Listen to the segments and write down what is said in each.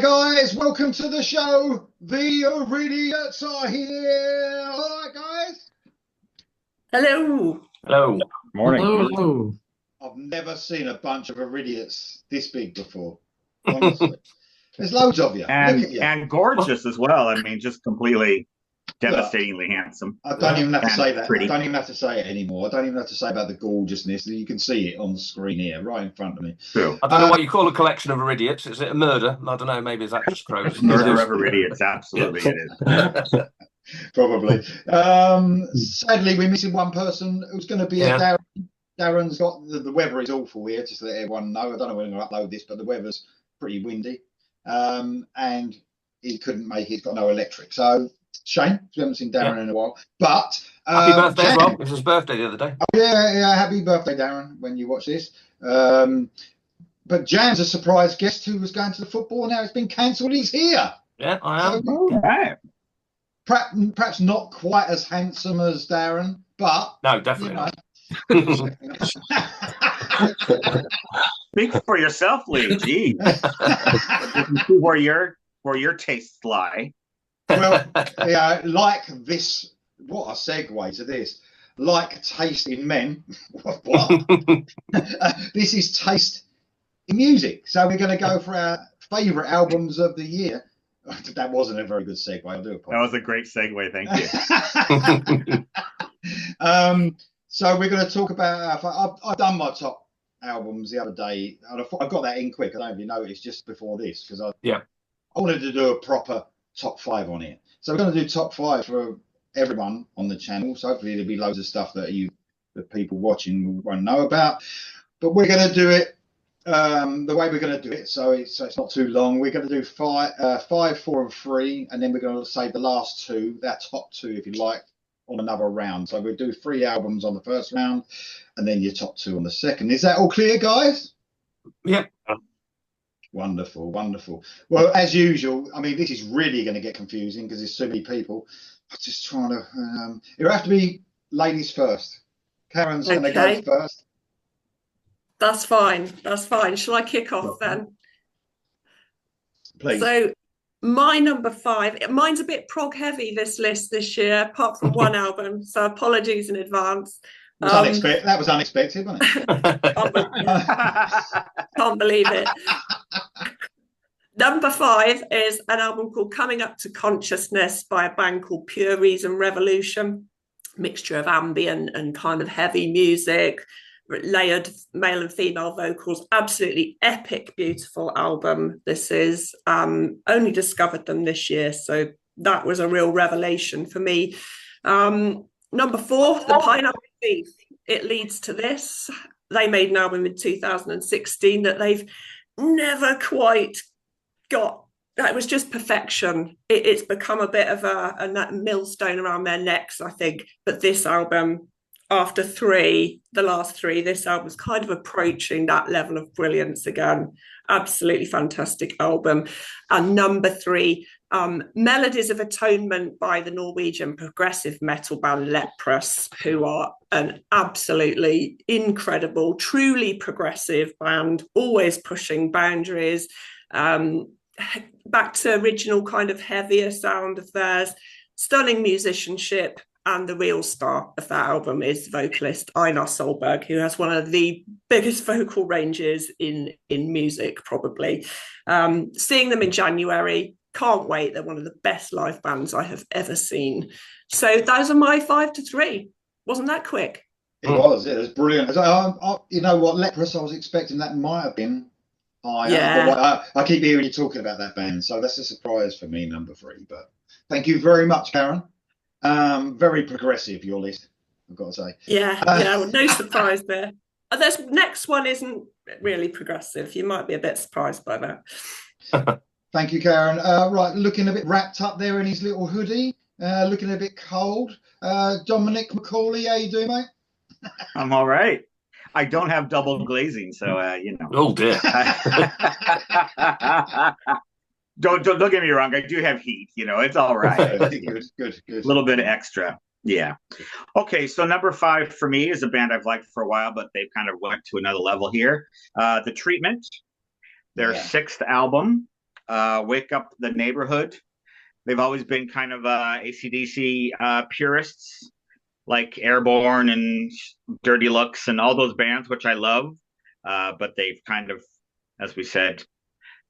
guys, welcome to the show. The Iridiots are here. All right, guys. Hello. Hello. Morning. Hello. I've never seen a bunch of Iridiots this big before. Honestly, there's loads of you. Look at you. And gorgeous as well. I mean, just completely Look, devastatingly handsome. I don't even have to And say that. pretty. I don't even have to say it anymore. I don't even have to say about the gorgeousness. You can see it on the screen here, right in front of me. True. I don't know what you call a collection of Iridiots. Is it a murder? I don't know. Maybe is that just crows? Murder of Iridiot. Absolutely, it is. Probably. Sadly, we're missing one person who's going to be Yeah. Darren. Darren's got the weather is awful here, just to let everyone know. I don't know when I'm going to upload this, but the weather's pretty windy. And he couldn't make it. He's got no electric. So, shame. We haven't seen Darren in a while. But Happy birthday as Jan, well. It was his birthday the other day. yeah, happy birthday, Darren, when you watch this. But Jan's a surprise guest who was going to the football. Now it's been cancelled. He's here. Yeah, I am. All right. Perhaps not quite as handsome as Darren, but No, definitely not. Speak for yourself, Lee. Gee. where your tastes lie. Well, yeah, like this. What a segue to this. Like taste in men. What? This is taste in music. So we're going to go for our favourite albums of the year. That wasn't a very good segue. I do apologize. That was a great segue. Thank you. So we're going to talk about. I've done my top albums the other day, and I got that in quick. I don't know if you noticed just before this because I wanted to do a proper top five on it. So we're going to do top five for everyone on the channel. So hopefully there'll be loads of stuff that people watching won't know about. But we're going to do it the way we're going to do it. So it's not too long. We're going to do five, 4, and 3, and then we're going to save the last two, that top two, if you like, on another round. So we'll do 3 albums on the first round, and then your top 2 on the second. Is that all clear, guys? Yeah. Wonderful, wonderful. Well, as usual, I mean, this is really going to get confusing because there's so many people. I'm just trying to. It'll have to be ladies first. Karen's going to go first. That's fine. That's fine. Shall I kick off then? Please. So my number 5, mine's a bit prog heavy, this list this year, apart from one album. So apologies in advance. That was unexpected, wasn't it? Can't believe it. Number 5 is an album called Coming Up to Consciousness by a band called Pure Reason Revolution. Mixture of ambient and kind of heavy music, layered male and female vocals. Absolutely epic, beautiful album. This is only discovered them this year, so that was a real revelation for me. Number 4, The Pineapple Thief. It leads to this. They made an album in 2016 that they've never quite got. It was just perfection. It's become a bit of a millstone around their necks, I think. But this album, after the last 3, this album's kind of approaching that level of brilliance again. Absolutely fantastic album. And number 3, Melodies of Atonement by the Norwegian progressive metal band Leprous, who are an absolutely incredible, truly progressive band, always pushing boundaries. Back to original kind of heavier sound of theirs, stunning musicianship. And the real star of that album is vocalist Einar Solberg, who has one of the biggest vocal ranges in music, probably. Seeing them in January, can't wait. They're one of the best live bands I have ever seen. So those are my 5 to 3. Wasn't that quick? It was brilliant. You know what, Leprous, I was expecting that might have been higher. Yeah. I keep hearing you talking about that band, so that's a surprise for me, number 3. But thank you very much, Karen. Very progressive, your list, I've got to say. Yeah, well, no surprise there. This next one isn't really progressive. You might be a bit surprised by that. Thank you, Karen. Right, looking a bit wrapped up there in his little hoodie, looking a bit cold. Dominic McCauley, how you doing, mate? I'm all right. I don't have double glazing, so you know. Oh dear. Don't get me wrong. I do have heat. You know, it's all right. Good. A little bit extra. Yeah. Okay. So number 5 for me is a band I've liked for a while, but they've kind of went to another level here. The Treatment, their 6th album. Wake Up the Neighborhood. They've always been kind of AC/DC purists, like Airborne and Dirty Looks and all those bands, which I love. But they've kind of, as we said,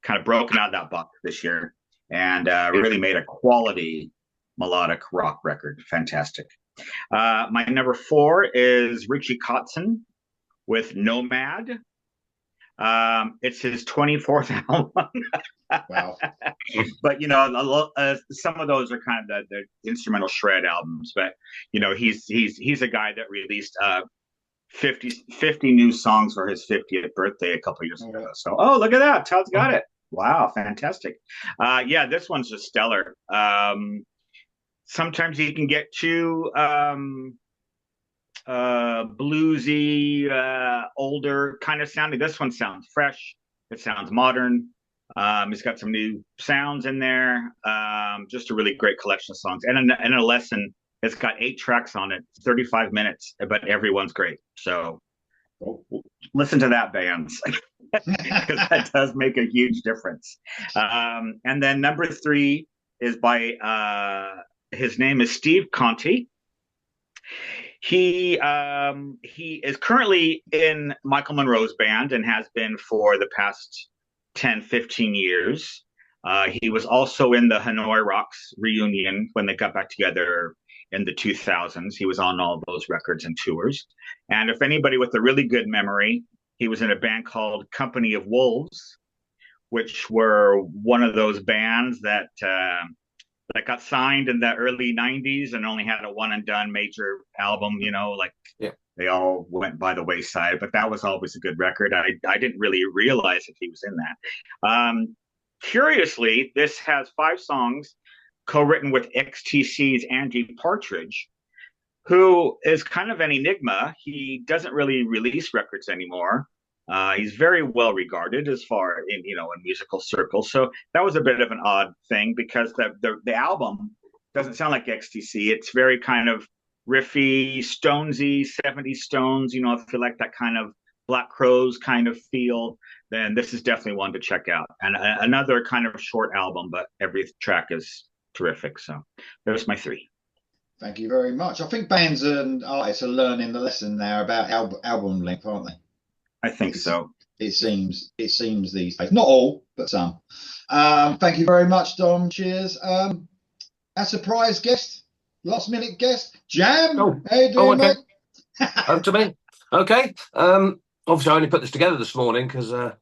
kind of broken out of that box this year and really made a quality melodic rock record. Fantastic. My number 4 is Richie Kotzen with Nomad. It's his 24th album. Wow. But some of those are kind of the instrumental shred albums. But he's a guy that released 50 new songs for his 50th birthday a couple years ago. So look at that, Todd's got it. Wow, fantastic. Yeah, this one's just stellar. Sometimes you can get too bluesy, older kind of sounding. This one sounds fresh. It sounds modern. He's got some new sounds in there. Just a really great collection of songs. And a lesson. It's got 8 tracks on it, 35 minutes, but everyone's great. So listen to that, bands, because that does make a huge difference. And then number 3 is by his name is Steve Conte. He is currently in Michael Monroe's band and has been for the past 10, 15 years. He was also in the Hanoi Rocks reunion when they got back together in the 2000s. He was on all those records and tours. And if anybody with a really good memory, he was in a band called Company of Wolves, which were one of those bands that got signed in the early 90s and only had a one and done major album, They all went by the wayside, but that was always a good record. I didn't really realize that he was in that. Curiously, this has 5 songs co-written with XTC's Andy Partridge, who is kind of an enigma. He doesn't really release records anymore. He's very well regarded as far in musical circles. So that was a bit of an odd thing because the album doesn't sound like XTC. It's very kind of riffy, stonesy, 70s Stones. If you like that kind of Black Crowes kind of feel, then this is definitely one to check out. And another kind of short album, but every track is terrific. So there's my 3. Thank you very much. I think bands and artists are learning the lesson now about album length, aren't they? I think so. It seems these days. Not all, but some. Thank you very much, Dom. Cheers. Our surprise guest, last minute guest, Jam. Oh, how you doing, okay. mate? To me. Okay. Obviously, I only put this together this morning because I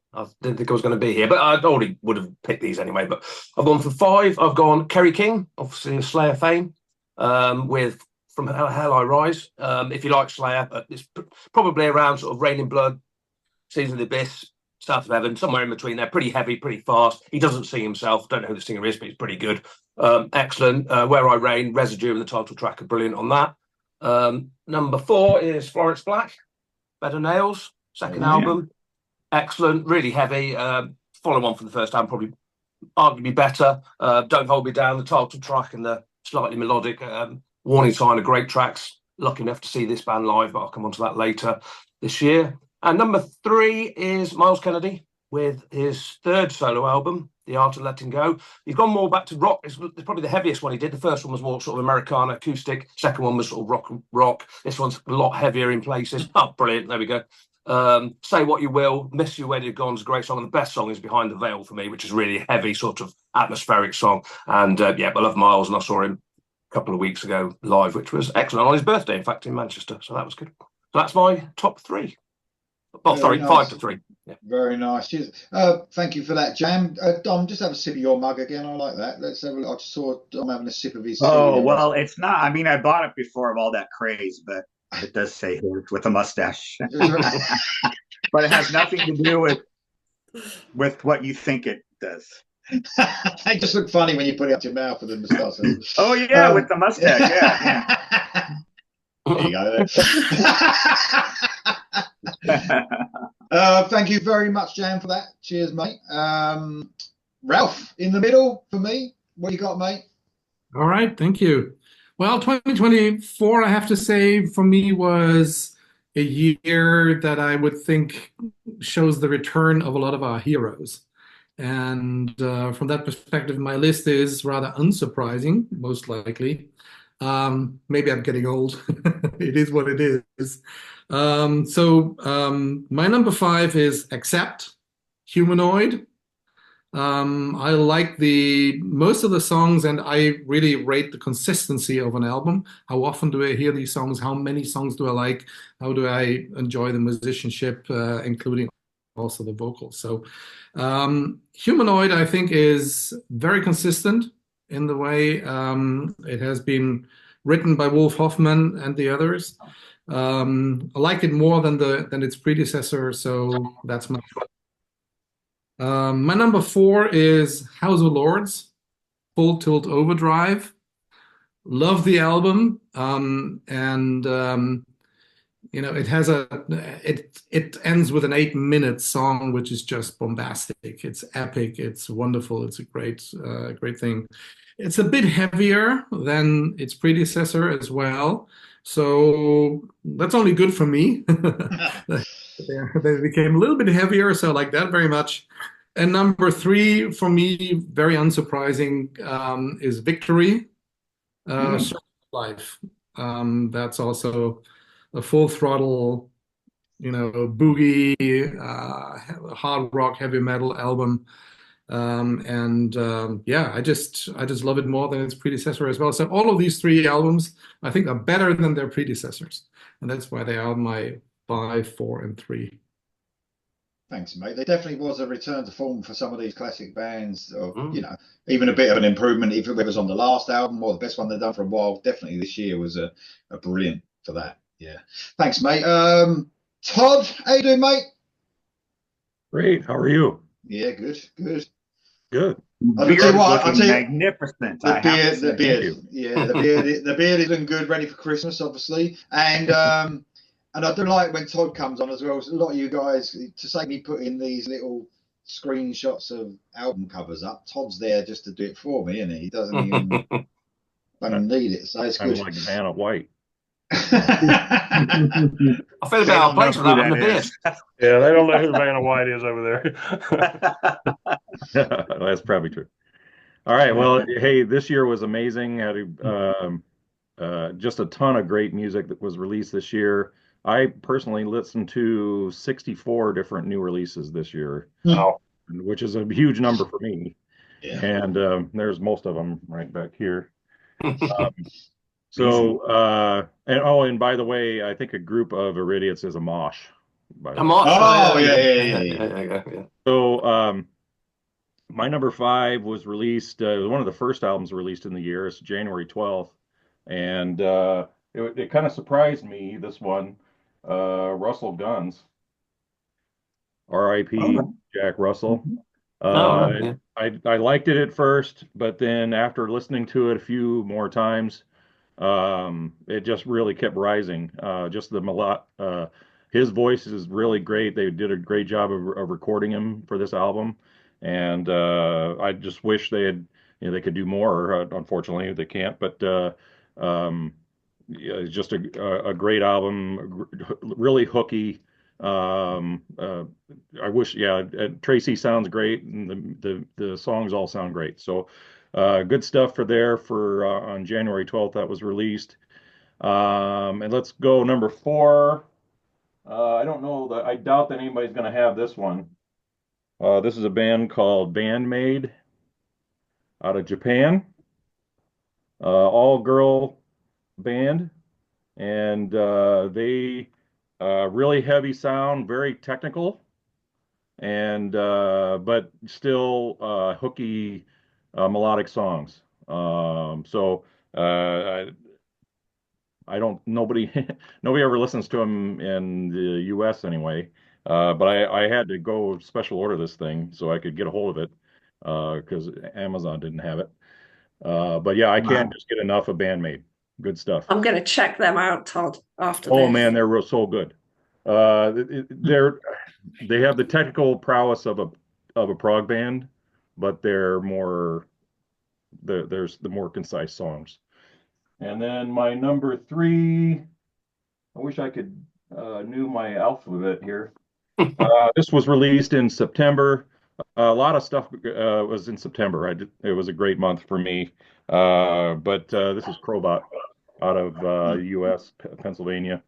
didn't think I was going to be here, but I already would have picked these anyway. But I've gone for 5. I've gone Kerry King, obviously of Slayer fame, with From Hell I Rise. If you like Slayer, it's probably around sort of Rain in Blood, Season of the Abyss, South of Heaven, somewhere in between there. Pretty heavy, pretty fast. He doesn't sing himself. Don't know who the singer is, but he's pretty good. Excellent. Where I Reign, Residue, and the title track are brilliant on that. Number 4 is Florence Black, Better Nails, second album. Excellent, really heavy. Follow on from the first album, probably arguably better. Don't Hold Me Down, the title track, and the slightly melodic Warning Sign are great tracks. Lucky enough to see this band live, but I'll come on to that later this year. And number 3 is Miles Kennedy with his 3rd solo album, The Art of Letting Go. He's gone more back to rock. It's probably the heaviest one he did. The first one was more sort of Americana acoustic. Second one was sort of rock. This one's a lot heavier in places. Oh, brilliant. There we go. Say What You Will, Miss You When You're Gone is a great song. And the best song is Behind the Veil for me, which is really heavy, sort of atmospheric song. And I love Miles, and I saw him a couple of weeks ago live, which was excellent on his birthday, in fact, in Manchester. So that was good. So that's my top 3. Oh, sorry, nice. 5 to 3. Yeah. Very nice. Cheers. Thank you for that, Jam. Dom, just have a sip of your mug again. I like that. Let's have a look. I just saw Dom having a sip of his. Oh, well, it's not. I mean, I bought it before of all that craze, but it does say here with a mustache. But it has nothing to do with what you think it does. They just look funny when you put it up your mouth with the mustache. Oh, yeah, with the mustache. Yeah. There you go. Thank you very much, Jan, for that. Cheers, mate. Ralph, in the middle for me. What you got, mate? All right, thank you. Well, 2024, I have to say, for me was a year that I would think shows the return of a lot of our heroes. And from that perspective, my list is rather unsurprising, most likely. Maybe I'm getting old. It is what it is. My number 5 is Accept, Humanoid. I like the most of the songs, and I really rate the consistency of an album. How often do I hear these songs? How many songs do I like? How do I enjoy the musicianship, including also the vocals? Humanoid, I think, is very consistent in the way it has been written by Wolf Hoffman and the others. I like it more than its predecessor, so that's my number 4 is House of Lords, Full Tilt Overdrive. Love the album, and it has it ends with an 8-minute song, which is just bombastic. It's epic. It's wonderful. It's a great thing. It's a bit heavier than its predecessor as well, so that's only good for me. They became a little bit heavier, so I like that very much. And number 3 for me, very unsurprising, is Victory, Circle of Life. That's also a full throttle, boogie, hard rock, heavy metal album. Yeah, I just love it more than its predecessor as well. So all of these 3 albums, I think, are better than their predecessors, and that's why they are my 5, 4, and 3. Thanks, mate. There definitely was a return to form for some of these classic bands, or even a bit of an improvement, even if it was on the last album or the best one they've done for a while. Definitely this year was a brilliant for that. Yeah. Thanks, mate. Todd, how you doing, mate? Great. How are you? Yeah, good. Good. I'll tell you what, looking magnificent. The beard. Yeah, the beard is looking good, ready for Christmas, obviously. And I do like when Todd comes on as well. A lot of you guys, to say me putting these little screenshots of album covers up, Todd's there just to do it for me, isn't he? He doesn't even need it, so it's good. I'm like Vanna White. I feel a bit out of place for that on the beard. Yeah, they don't know who Vanna White is over there. That's probably true. All right. Well, hey, this year was amazing. Had just a ton of great music that was released this year. I personally listened to 64 different new releases this year, which is a huge number for me. Yeah. And there's most of them right back here. And by the way, I think a group of Iridiots is a mosh. A mosh. Oh, yeah. So my number 5 was released, one of the first albums released in the year. It's January 12th. And it kind of surprised me, this one. Russell Guns, R.I.P. Jack Russell. I liked it at first, but then after listening to it a few more times, it just really kept rising. Just his voice is really great. They did a great job of recording him for this album, and I just wish they could do more. Unfortunately, they can't. But yeah, it's just a great album, really hooky. I wish, Tracy sounds great, and the songs all sound great. So, good stuff for on January 12th that was released. And let's go number 4. I don't know I doubt that anybody's going to have this one. This is a band called Bandmade out of Japan. All girl band, and they really heavy sound, very technical, and but still hooky melodic songs. I don't nobody ever listens to them in the US anyway, but I had to go special order this thing so I could get a hold of it because Amazon didn't have it. But yeah, I can't just get enough of Bandmade. Good stuff. I'm going to check them out, Todd, after Oh this. man, they're so good. They have the technical prowess of a prog band, but there's the more concise songs. And then my number 3, I wish I could knew my alphabet here. This was released in September. A lot of stuff was in September. It was a great month for me. But this is Crowbot out of U.S. Pennsylvania.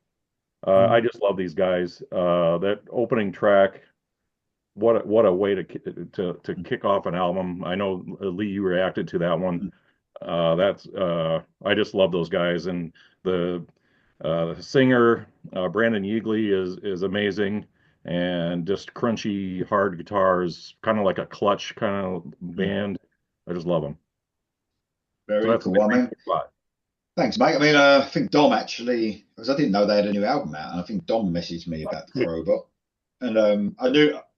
I just love these guys. That opening track, what a way to kick off an album. I know Lee, you reacted to that one. That's I just love those guys, and the singer Brandon Yeagley is amazing, and just crunchy hard guitars, kind of like a Clutch kind of band. I just love them. Very cool. I mean, thanks, mate. I mean, I think Dom actually, because I didn't know they had a new album out, and I think Dom messaged me about the Crowbot, and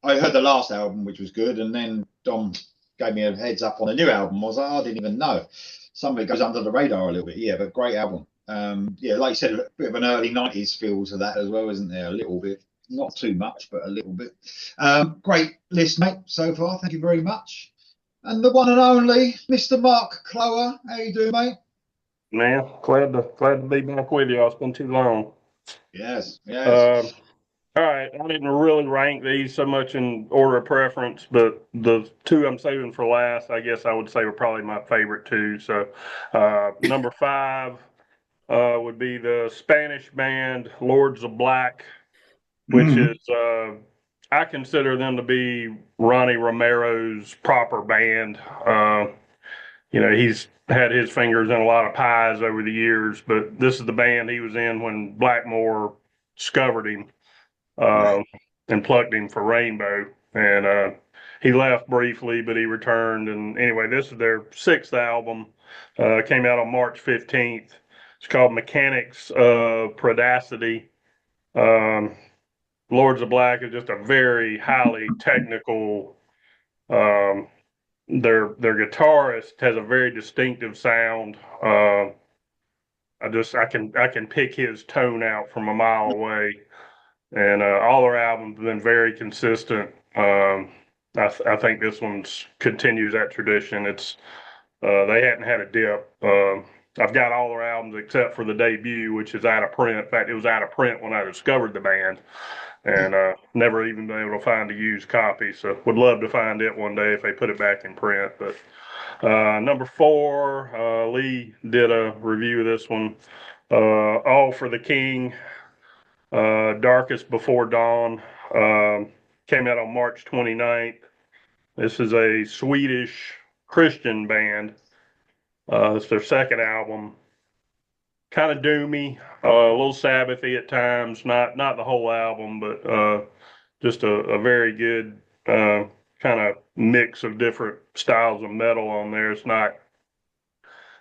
I heard the last album, which was good, and then Dom gave me a heads up on a new album. I was like, I didn't even know. Some of it goes under the radar a little bit, yeah, but great album. Yeah, like you said, a bit of an early 90s feel to that as well, isn't there? A little bit, not too much, but a little bit. Great list, mate, so far. Thank you very much. And the one and only Mr. Mark Clower. How you doing, mate? Man, glad to be back with you. It's been too long. Yes. All right, I didn't really rank these so much in order of preference, but the two I'm saving for last, I guess I would say were probably my favorite two. So, number 5 would be the Spanish band Lords of Black, which is I consider them to be Ronnie Romero's proper band. He's had his fingers in a lot of pies over the years, but this is the band he was in when Blackmore discovered him and plucked him for Rainbow. And he left briefly, but he returned. And anyway, this is their 6th album. Came out on March 15th. It's called Mechanics of Predacity. Lords of Black is just a very highly technical. Their guitarist has a very distinctive sound. I can pick his tone out from a mile away, and all their albums have been very consistent. I think this one continues that tradition. They hadn't had a dip. I've got all their albums except for the debut, which is out of print. In fact, it was out of print when I discovered the band, and never even been able to find a used copy. So would love to find it one day if they put it back in print. But number 4, Lee did a review of this one. All for the King, Darkest Before Dawn, came out on March 29th. This is a Swedish Christian band. It's their 2nd album. Kind of doomy, a little Sabbathy at times. Not the whole album, but just a very good kind of mix of different styles of metal on there. It's not,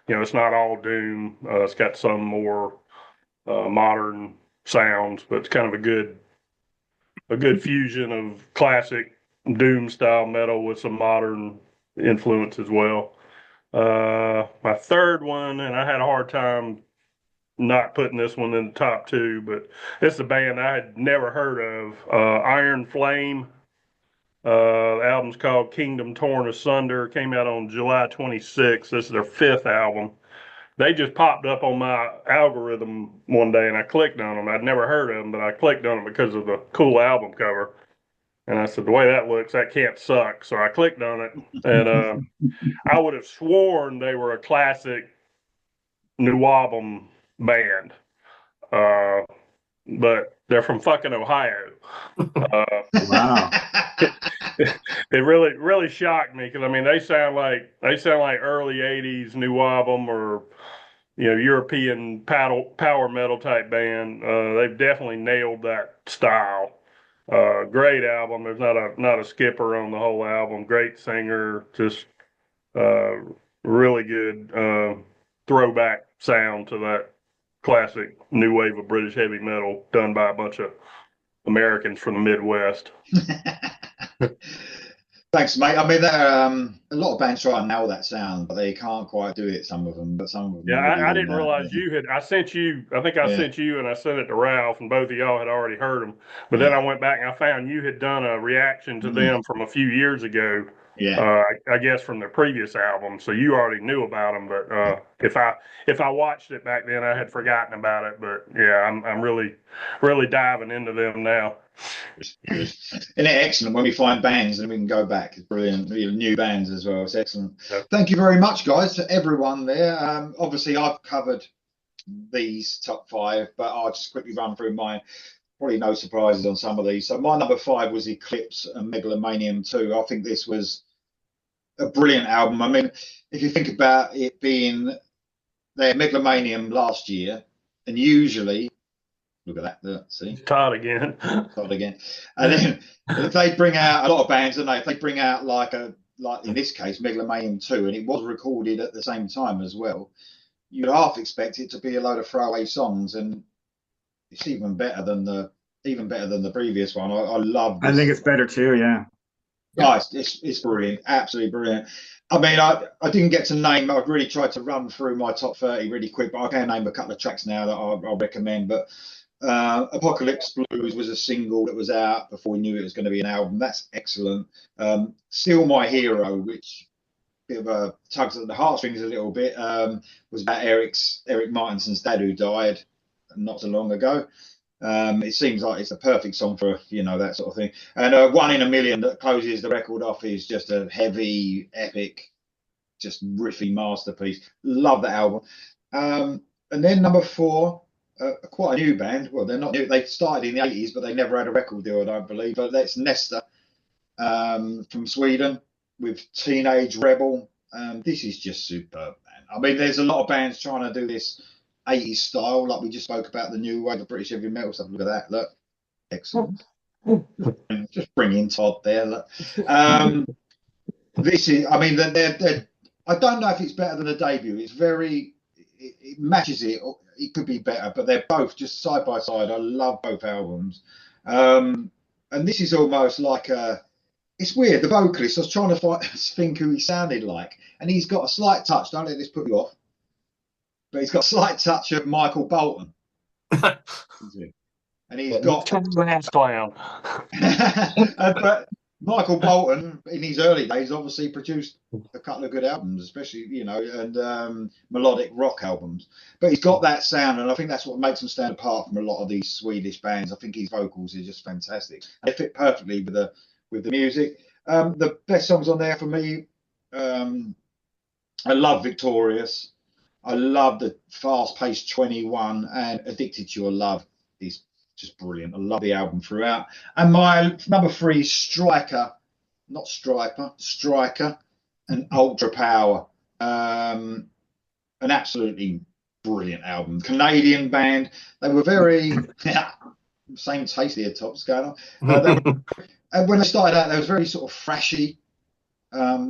it's not all doom. It's got some more modern sounds, but it's kind of a good fusion of classic doom style metal with some modern influence as well. My 3rd one, and I had a hard time not putting this one in the top 2, but it's a band I had never heard of, Iron Flame. The album's called Kingdom Torn Asunder. Came out on July 26th. This is their 5th album. They just popped up on my algorithm one day, and I clicked on them. I'd never heard of them, but I clicked on them because of the cool album cover. And I said, the way that looks, that can't suck. So I clicked on it, and I would have sworn they were a classic new album band. But they're from fucking Ohio. Wow. It really shocked me because I mean they sound like early '80s new album or European power metal type band. They've definitely nailed that style. Great album. There's not a skipper on the whole album. Great singer. Just really good throwback sound to that classic new wave of British heavy metal done by a bunch of Americans from the Midwest. Thanks, mate. I mean, a lot of bands try and nail that sound, but they can't quite do it. Some of them, but some of them. Yeah, really I do didn't that. realize you had. I sent you. I think I sent you, and I sent it to Ralph, and both of y'all had already heard them. But then I went back and I found you had done a reaction to them from a few years ago. Yeah. I guess from the previous album, so you already knew about them. But if I watched it back then, I had forgotten about it. But yeah, I'm really diving into them now. Good. Isn't it excellent when we find bands and we can go back? It's brilliant. New bands as well. It's excellent. Yeah. Thank you very much, guys, to everyone there. Obviously, I've covered these top 5, but I'll just quickly run through mine. Probably no surprises on some of these. So my number 5 was Eclipse and Megalomanium 2. I think this was a brilliant album. I mean, if you think about it being their Megalomanium last year, and usually, look at that, see? Todd again. Todd again. And then if they bring out a lot of bands, and if they bring out like in this case, Megalomanium 2, and it was recorded at the same time as well, you'd half expect it to be a load of throwaway songs, and it's even better than the previous one. I love this. I think it's better too, yeah. Guys, it's brilliant, absolutely brilliant. I mean, I didn't get to name. I've really tried to run through my top 30 really quick, but I can name a couple of tracks now that I'll recommend. But Apocalypse Blues was a single that was out before we knew it was going to be an album. That's excellent. Still My Hero, which bit of a tugs at the heartstrings a little bit, was about Eric Martinson's dad who died not so long ago. It seems like it's the perfect song for that sort of thing. And 1 in a Million that closes the record off is just a heavy, epic, just riffy masterpiece. Love that album. And then number 4, quite a new band. Well, they're not new. They started in the 80s, but they never had a record deal, I don't believe. But that's Nesta from Sweden with Teenage Rebel. This is just superb, man. I mean, there's a lot of bands trying to do this 80s style, like we just spoke about the new wave of British heavy metal stuff. Look at that. Look. Excellent. Just bring in Todd there. Look. This is, I mean, they're, I don't know if it's better than the debut. It's it matches it. It could be better, but they're both just side by side. I love both albums. And this is almost like it's weird. The vocalist, I was trying to think who he sounded like, and he's got a slight touch. Don't let this put you off. But he's got a slight touch of Michael Bolton. And he's got ass clown. But Michael Bolton in his early days obviously produced a couple of good albums, especially and melodic rock albums. But he's got that sound, and I think that's what makes him stand apart from a lot of these Swedish bands. I think his vocals are just fantastic. They fit perfectly with the music. The best songs on there for me, I love Victorious. I love the fast-paced 21, and Addicted to Your Love is just brilliant. I love the album throughout. And my number 3, Striker, not Striper, Striker, and Ultra Power. An absolutely brilliant album. Canadian band. They were very same taste here, Tops going on. And when they started out, they was very sort of thrashy.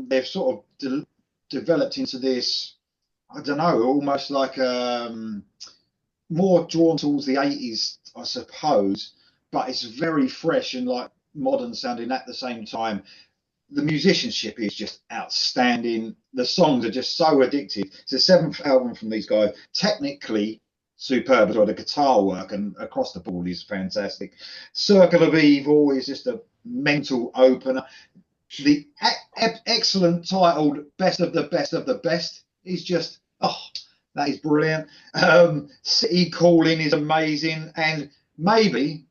They've sort of developed into this, I don't know, almost like more drawn towards the 80s, I suppose, but it's very fresh and like modern sounding at the same time. The musicianship is just outstanding. The songs are just so addictive. It's the 7th album from these guys. Technically superb as well. The guitar work and across the board is fantastic. Circle of Evil is just a mental opener. The excellent titled Best of the Best of the Best is just, that is brilliant. City Calling is amazing, and might be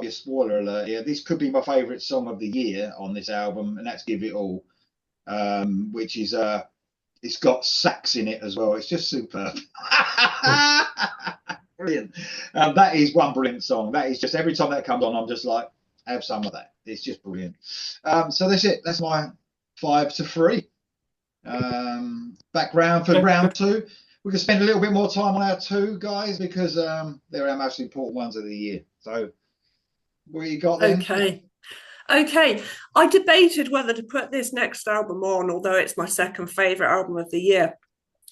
a spoiler alert here, this could be my favourite song of the year on this album, and that's Give It All, which is it's got sax in it as well. It's just superb. Brilliant. That is one brilliant song. That is just, every time that comes on, I'm just like, have some of that. It's just brilliant. So that's it. That's my 5 to 3. Background for round 2. We can spend a little bit more time on our 2 guys, because they're our most important ones of the year. So what you got then? Okay. I debated whether to put this next album on, although it's my second favourite album of the year,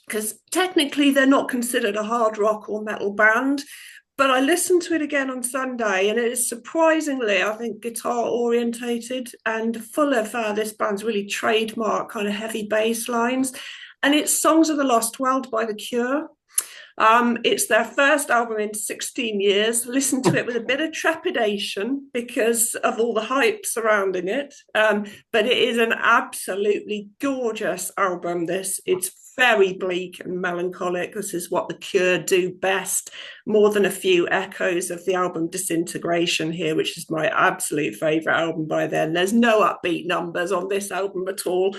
because technically they're not considered a hard rock or metal band, but I listened to it again on Sunday, and it is surprisingly, I think, guitar orientated and full of this band's really trademark kind of heavy bass lines. And it's Songs of the Lost World by The Cure. It's their first album in 16 years. Listened to it with a bit of trepidation because of all the hype surrounding it. But it is an absolutely gorgeous album. It's very bleak and melancholic. This is what The Cure do best, more than a few echoes of the album Disintegration here, which is my absolute favourite album by them. There's no upbeat numbers on this album at all.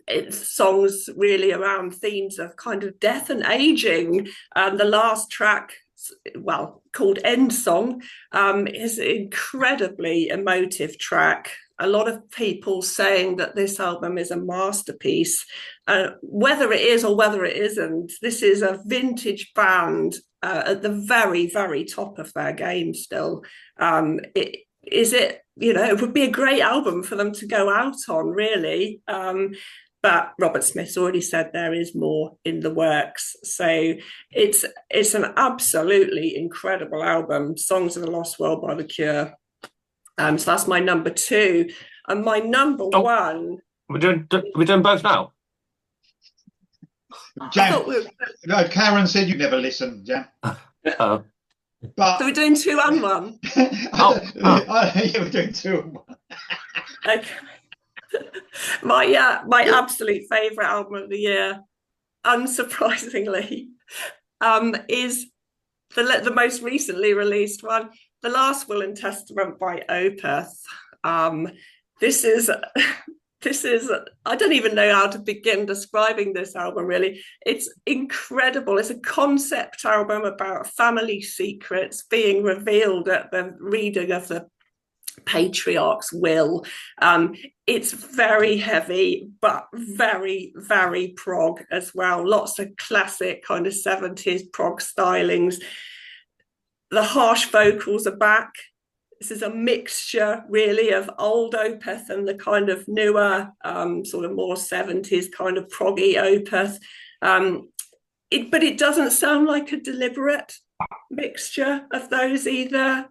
It's songs really around themes of kind of death and aging. The last track, well, called End Song, is an incredibly emotive track. A lot of people saying that this album is a masterpiece. Whether it is or whether it isn't, this is a vintage band at the very, very top of their game still. It would be a great album for them to go out on, really. But Robert Smith's already said there is more in the works. So it's an absolutely incredible album, Songs of the Lost World by The Cure. So that's my number 2. And my number 1... We're doing both now? Jan, Karen said you never listened, Jan. Oh. But so we're doing 2 and 1? Yeah, we're doing 2 and 1. Okay. My absolute favourite album of the year, unsurprisingly, is the most recently released one, The Last Will and Testament by Opeth. This is I don't even know how to begin describing this album, really. It's incredible. It's a concept album about family secrets being revealed at the reading of the patriarch's will. It's very heavy, but very, very prog as well. Lots of classic kind of 70s prog stylings. The harsh vocals are back. This is a mixture, really, of old Opeth and the kind of newer, sort of more 70s kind of proggy Opeth. But it doesn't sound like a deliberate mixture of those either.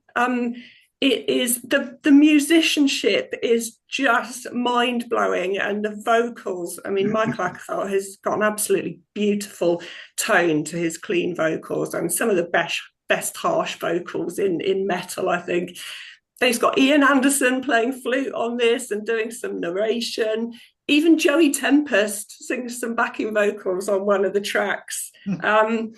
It is the musicianship is just mind-blowing, and the vocals, I mean, Michael Ackthart has got an absolutely beautiful tone to his clean vocals, and some of the best harsh vocals in metal, I think. He's got Ian Anderson playing flute on this and doing some narration. Even Joey Tempest sings some backing vocals on one of the tracks. I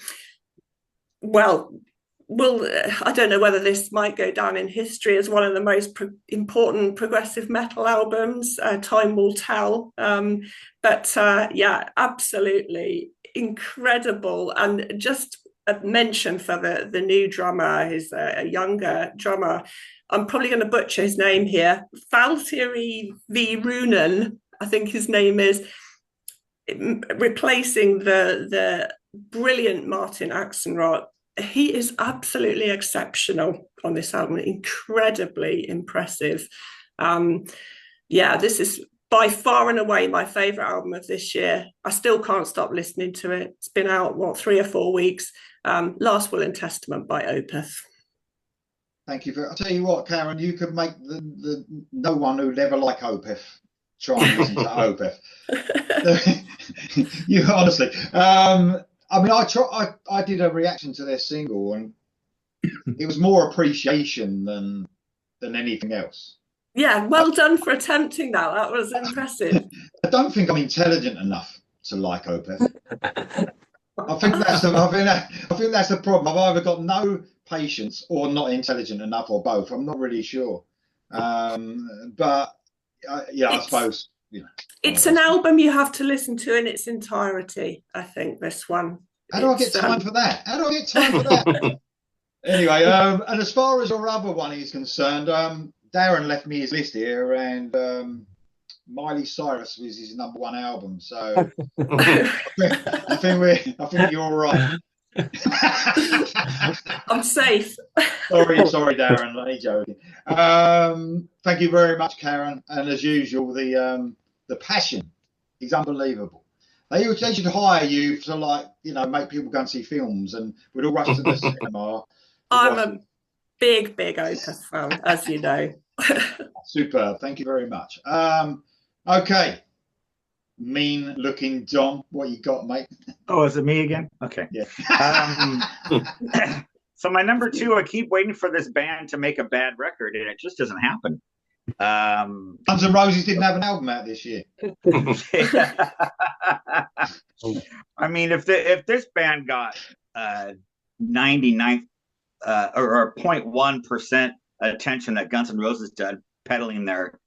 don't know whether this might go down in history as one of the most important progressive metal albums. Time will tell. Yeah, absolutely incredible. And just a mention for the new drummer, who's a younger drummer. I'm probably going to butcher his name here. Valtteri Väyrynen, I think his name is, replacing the brilliant Martin Axelrod. He is absolutely exceptional on this album, incredibly impressive. This is by far and away my favourite album of this year. I still can't stop listening to it. It's been out, 3 or 4 weeks. Last Will and Testament by Opeth. Thank you. I'll tell you what, Karen, you could make the no one who'd ever like Opeth try and listen to Opeth. You honestly. I mean, I did a reaction to their single, and it was more appreciation than anything else. Yeah, well done for attempting that. That was impressive. I don't think I'm intelligent enough to like Opeth. I think that's the problem. I've either got no patience or not intelligent enough, or both. I'm not really sure. I suppose. It's an album you have to listen to in its entirety, I think, this one. How do I get time for that? Anyway, and as far as your other one is concerned, Darren left me his list here, and Miley Cyrus was his number 1 album. So I think you're all right. I'm safe. Sorry, Darren. I'm joking. Thank you very much, Karen. And as usual, the passion is unbelievable. They should hire you to, like, make people go and see films, and we'd all rush to the cinema. I'm a big Opus fan, as you know. Superb. Thank you very much. Okay. Mean looking John, what you got, mate? Oh, is it me again? Okay. Yeah. So my number 2, I keep waiting for this band to make a bad record, and it just doesn't happen. Guns N' Roses didn't have an album out this year. I mean, if this band got 99 or 0.1% attention that Guns N' Roses did peddling their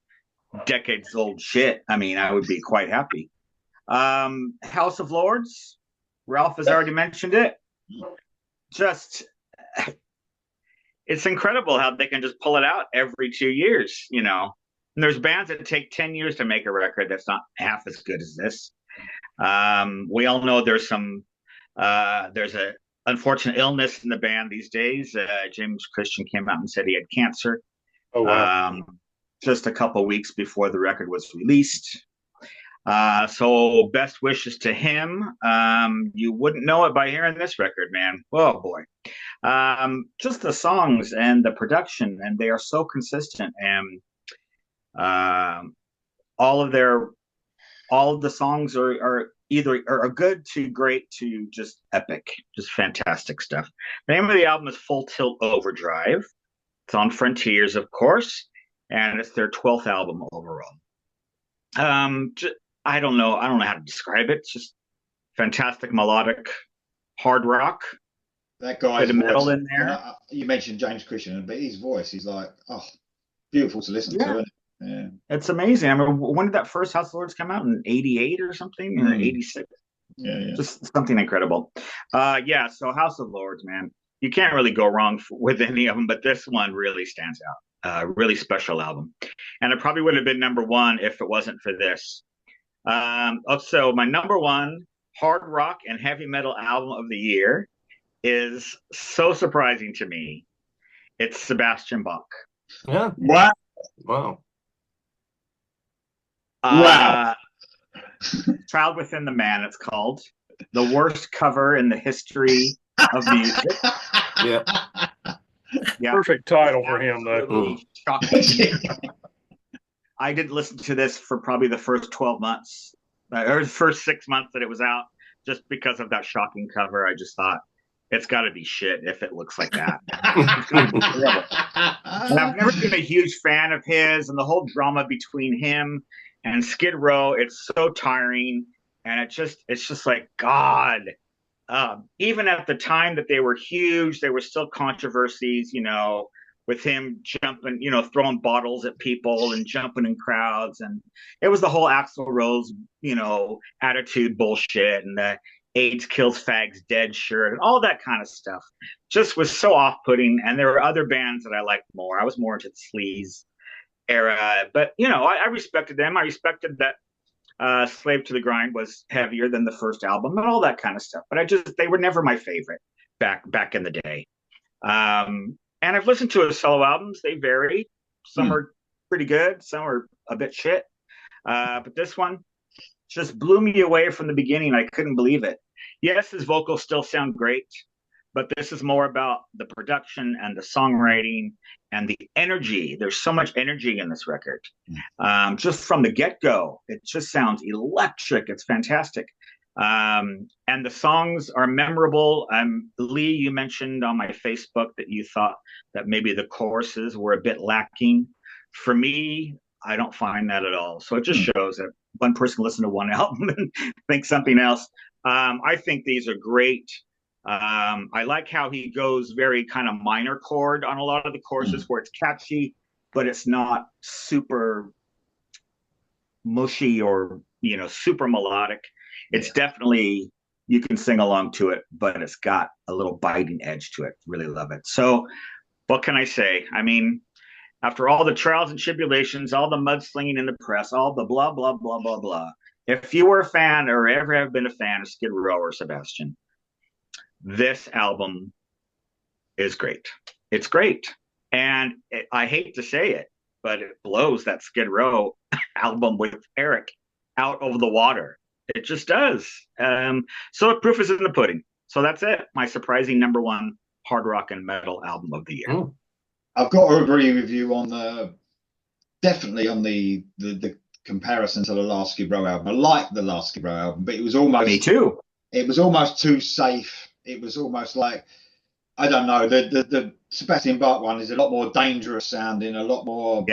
decades-old shit, I mean, I would be quite happy. House of Lords, Ralph has already mentioned it. Just, it's incredible how they can just pull it out every 2 years, And there's bands that take 10 years to make a record that's not half as good as this. We all know there's a unfortunate illness in the band these days. James Christian came out and said he had cancer. Oh, wow. Just a couple weeks before the record was released. So best wishes to him. You wouldn't know it by hearing this record, man. Oh boy. Just the songs and the production, and they are so consistent, and all of the songs are either are good to great to just epic, just fantastic stuff. The name of the album is Full Tilt Overdrive. It's on Frontiers, of course, and it's their 12th album overall. I don't know how to describe it. It's just fantastic melodic hard rock. That guy's bit of metal in there. You mentioned James Christian, but his voice is like, beautiful to listen to. Isn't it? Yeah, it's amazing. I mean, when did that first House of Lords come out? In '88 or something, or '86? Yeah, just something incredible. So House of Lords, man, you can't really go wrong with any of them, but this one really stands out. Really special album, and it probably would have been number 1 if it wasn't for this. So my number 1 hard rock and heavy metal album of the year is so surprising to me. It's Sebastian Bach. Yeah. Wow. Wow. Child Within the Man, it's called. The worst cover in the history of music. Yeah. Perfect title for him, though. I didn't listen to this for probably the first 12 months, or the first 6 months that it was out, just because of that shocking cover. I just thought, it's got to be shit if it looks like that. And I've never been a huge fan of his, and the whole drama between him and Skid Row, it's so tiring, and it's just like, God. Even at the time that they were huge, there were still controversies, with him jumping, throwing bottles at people and jumping in crowds, and it was the whole Axl Rose, attitude bullshit, and the AIDS kills fags dead shirt and all that kind of stuff. Just was so off-putting, and there were other bands that I liked more. I was more into the sleaze era, but I respected them. I respected that Slave to the Grind was heavier than the first album and all that kind of stuff, but they were never my favorite back in the day. And I've listened to his solo albums. They vary. Some are pretty good, some are a bit shit, but this one just blew me away from the beginning. I couldn't believe it. Yes, his vocals still sound great, but this is more about the production and the songwriting and the energy. There's so much energy in this record. Just from the get-go, it just sounds electric. It's fantastic. And the songs are memorable. Lee, you mentioned on my Facebook that you thought that maybe the choruses were a bit lacking. For me, I don't find that at all. So it just shows that one person listened to one album and thinks something else. I think these are great. I like how he goes very kind of minor chord on a lot of the choruses where it's catchy, but it's not super mushy or, super melodic. It's definitely, you can sing along to it, but it's got a little biting edge to it. Really love it. So what can I say? I mean, after all the trials and tribulations, all the mudslinging in the press, all the blah, blah, blah, blah, blah. If you were a fan or ever have been a fan of Skid Row or Sebastian, this album is great. It's great. And I hate to say it, but it blows that Skid Row album with Eric out of the water. It just does. So the proof is in the pudding. So that's it. My surprising #1 hard rock and metal album of the year. Mm. I've got to agree with you on definitely on the comparison to the last Skid Row album. I like the last Skid Row album, but it was almost Me too. It was almost too safe. It was almost like, I don't know, the Sebastian Bach one is a lot more dangerous sounding, a lot more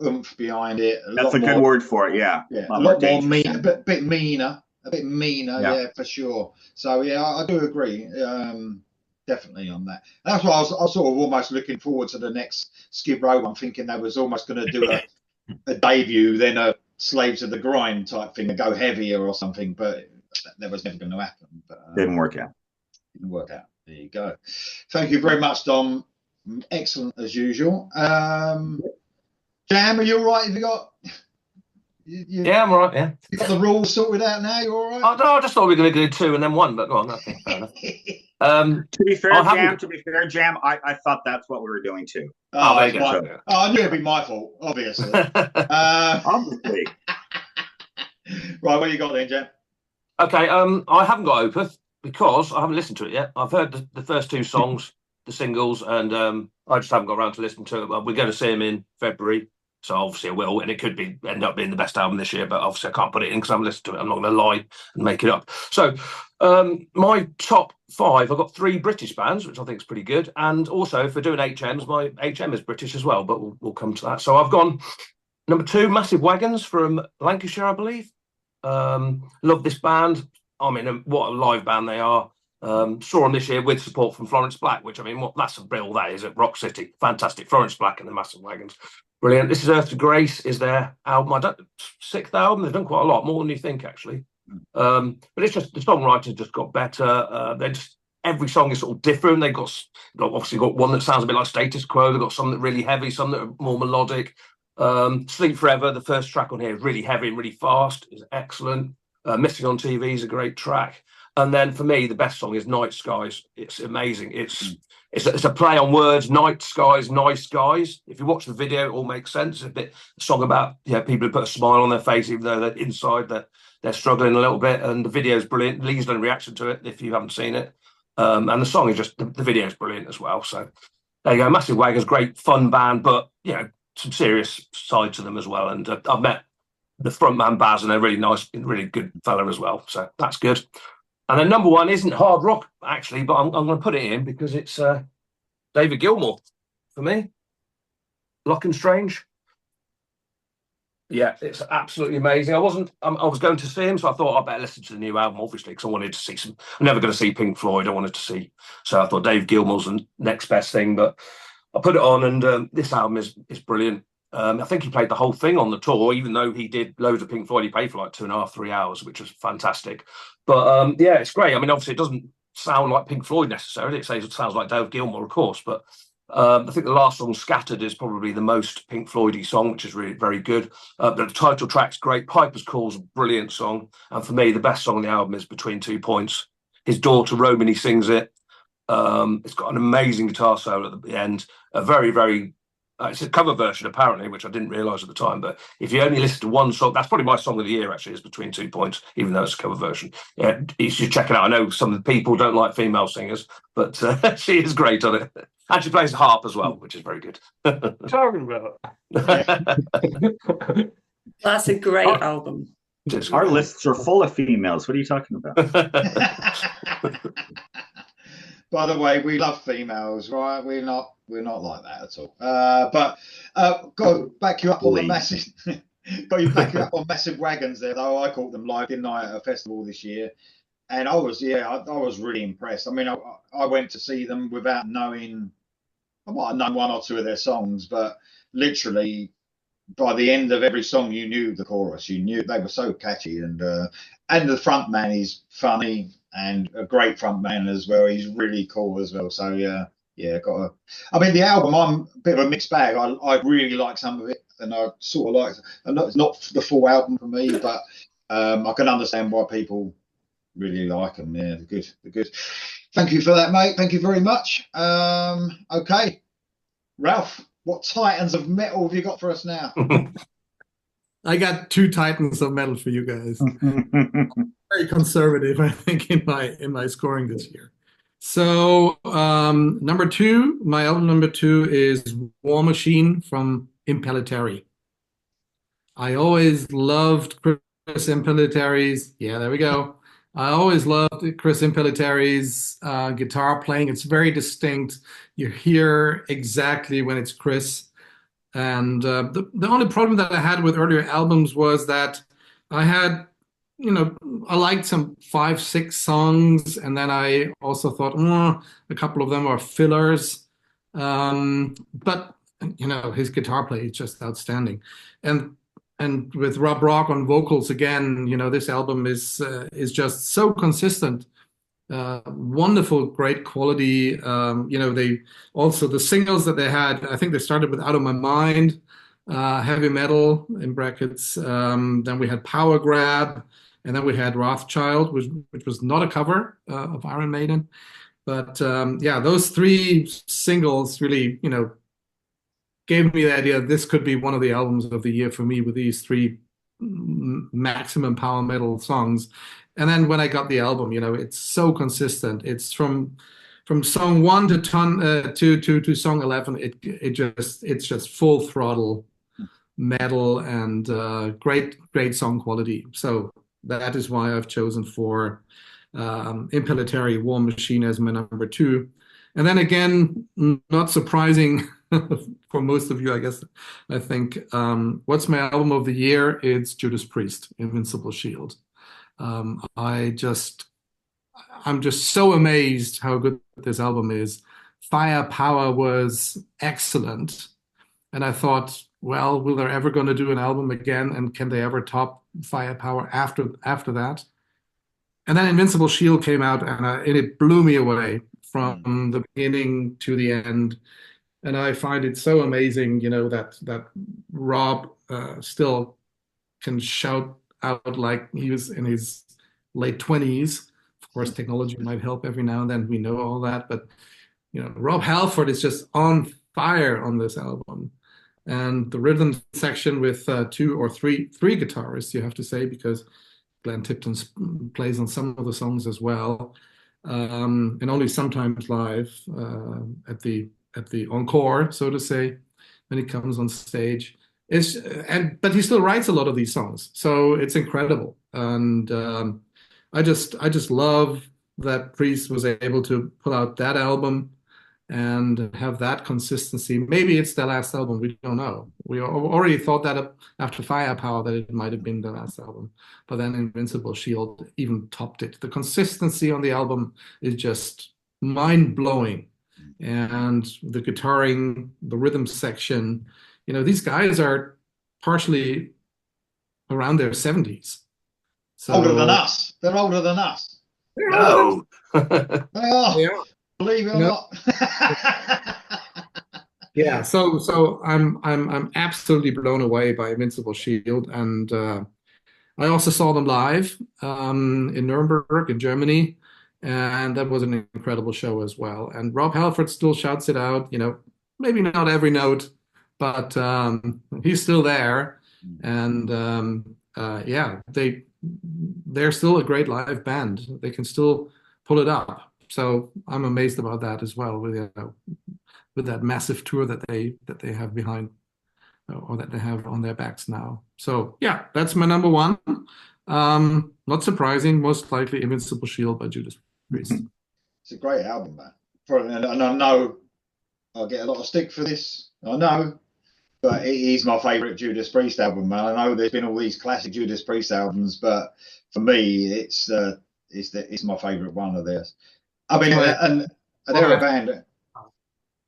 oomph behind it. That's a good word for it. Yeah, a lot more mean, a bit meaner, yeah, for sure. So yeah, I do agree. Definitely on that. That's why I was sort of almost looking forward to the next Skid Row one, thinking they was almost going to do a debut, then a Slaves of the Grind type thing, to go heavier or something, but that was never going to happen. But didn't work out. Didn't work out. There you go. Thank you very much, Dom. Excellent as usual. Jam, are you all right? Have you got? Yeah, I'm all right. Yeah. You got the rules sorted out now? You all right? I just thought we were going to do 2 and then 1, but go on. Okay, fair enough. To be fair, Jam, I thought that's what we were doing too. There you go. I knew it'd be my fault, obviously. Obviously. Right, what you got then, Jam? Okay, I haven't got Opeth because I haven't listened to it yet. I've heard the first 2 songs, the singles, and I just haven't got around to listening to it. We're going to see him in February, so obviously I will, and it could end up being the best album this year, but obviously I can't put it in because I haven't listened to it. I'm not going to lie and make it up. So my top 5, I've got 3 British bands, which I think is pretty good, and also if we're doing HMs, my HM is British as well, but we'll come to that. So I've gone number 2, Massive Wagons from Lancashire, I believe. Love this band. I mean, what a live band they are. Saw them this year with support from Florence Black, which, I mean, that's a bill that is at Rock City. Fantastic. Florence Black and the Massive Wagons. Brilliant. This is Earth to Grace is their album. 6th album. They've done quite a lot, more than you think, actually. But it's just, the songwriters just got better. Every song is sort of different. They've obviously got one that sounds a bit like Status Quo. They've got some that are really heavy, some that are more melodic. Sleep Forever, the first track on here, is really heavy and really fast. Is excellent. Missing on TV is a great track. And then for me, the best song is Night Skies. It's amazing. It's a play on words. Night skies, nice guys. If you watch the video, it all makes sense. It's a song about people who put a smile on their face, even though they're inside they're struggling a little bit. And the video is brilliant. Lee's done a reaction to it if you haven't seen it. And the song is just, the video is brilliant as well. So there you go. Massive Wagons, great fun band, but some serious side to them as well. And I've met the frontman Baz, and they're really nice, really good fella as well. So that's good. And then number 1 isn't hard rock, actually, but I'm going to put it in because it's David Gilmour for me. Lock and Strange. Yeah, it's absolutely amazing. I was going to see him, so I thought I'd better listen to the new album, obviously, because I wanted to see I'm never going to see Pink Floyd. I wanted to see. So I thought Dave Gilmour's the next best thing, but I put it on, and this album is brilliant. I think he played the whole thing on the tour, even though he did loads of Pink Floyd. He played for like 2.5, 3 hours, which was fantastic. But it's great. I mean, obviously, it doesn't sound like Pink Floyd necessarily. It sounds like Dave Gilmour, of course. But I think the last song, Scattered, is probably the most Pink Floyd-y song, which is really very good. But the title track's great. Piper's Call's a brilliant song. And for me, the best song on the album is Between 2 Points. His daughter, Romany, sings it. It's got an amazing guitar solo at the end. A very, very... it's a cover version, apparently, which I didn't realise at the time. But if you only listen to one song, that's probably my song of the year, actually, is Between 2 Points, even though it's a cover version. Yeah, you should check it out. I know some of the people don't like female singers, but she is great on it. And she plays the harp as well, which is very good. Talking about. That's a great album. Our lists are full of females. What are you talking about? By the way, we love females, right? We're not like that at all. But got to back you up on the massive. Got you back you up on Massive Wagons there, though. I caught them live, didn't I, at a festival this year, and I was really impressed. I mean, I went to see them without knowing. I might have known 1 or 2 of their songs, but literally by the end of every song, you knew the chorus. You knew they were so catchy, and the front man is funny and a great front man as well. He's really cool as well. So I mean, the album, I'm a bit of a mixed bag. I really like some of it, and I sort of like. It's not the full album for me, but I can understand why people really like them. Yeah, they're good. Thank you for that, mate. Thank you very much. Okay, Ralph, what titans of metal have you got for us now? I got 2 titans of metal for you guys. very conservative, I think, in my scoring this year. So number two, my album number two is War Machine from Impellitteri. I always loved Chris Impelliteri's. Yeah, there we go. I always loved Chris Impelliteri's guitar playing. It's very distinct. You hear exactly when it's Chris. And the only problem that I had with earlier albums was that I had, I liked some 5, 6 songs, and then I also thought, a couple of them are fillers. But his guitar play is just outstanding, and with Rob Rock on vocals again, this album is just so consistent. Wonderful, great quality. They also the singles that they had. I think they started with Out of My Mind, Heavy Metal in brackets. Then we had Power Grab, and then we had Rothschild, which was not a cover of Iron Maiden. But those 3 singles really, gave me the idea this could be one of the albums of the year for me with these 3 maximum power metal songs. And then when I got the album, it's so consistent. It's from song 1 to song 11. It's just full throttle metal and great song quality. So that is why I've chosen for Impellitteri War Machine as my number 2. And then again, not surprising for most of you, I guess. I think what's my album of the year? It's Judas Priest, Invincible Shield. I'm just so amazed how good this album is. Firepower was excellent, and I thought, well, will they ever going to do an album again, and can they ever top Firepower after that? And then Invincible Shield came out, and it blew me away from the beginning to the end. And I find it so amazing, that Rob still can shout out like he was in his late 20s. Of course, technology might help every now and then. We know all that, but Rob Halford is just on fire on this album. And the rhythm section with 2 or 3 guitarists, you have to say, because Glenn Tipton plays on some of the songs as well, and only sometimes live at the encore, so to say, when he comes on stage. But he still writes a lot of these songs, so it's incredible. And I just love that Priest was able to pull out that album and have that consistency. Maybe it's the last album, we don't know. We already thought that after Firepower that it might have been the last album, but then Invincible Shield even topped it. The consistency on the album is just mind-blowing. And the guitaring, the rhythm section, these guys are partially around their 70s. So, older than us. They're older than us. No. They are. Yeah. Believe it or not. Yeah. So I'm absolutely blown away by Invincible Shield, and I also saw them live in Nuremberg in Germany, and that was an incredible show as well. And Rob Halford still shouts it out, maybe not every note, but he's still there. And they're still a great live band. They can still pull it up. So I'm amazed about that as well, with that massive tour that they have behind, or that they have on their backs now. So yeah, that's my number 1. Not surprising, most likely Invincible Shield by Judas Priest. It's a great album, man. And I know I'll get a lot of stick for this. I know, but it is my favourite Judas Priest album, man. I know there's been all these classic Judas Priest albums, but for me, it's my favourite one of theirs. I mean, and they're a band.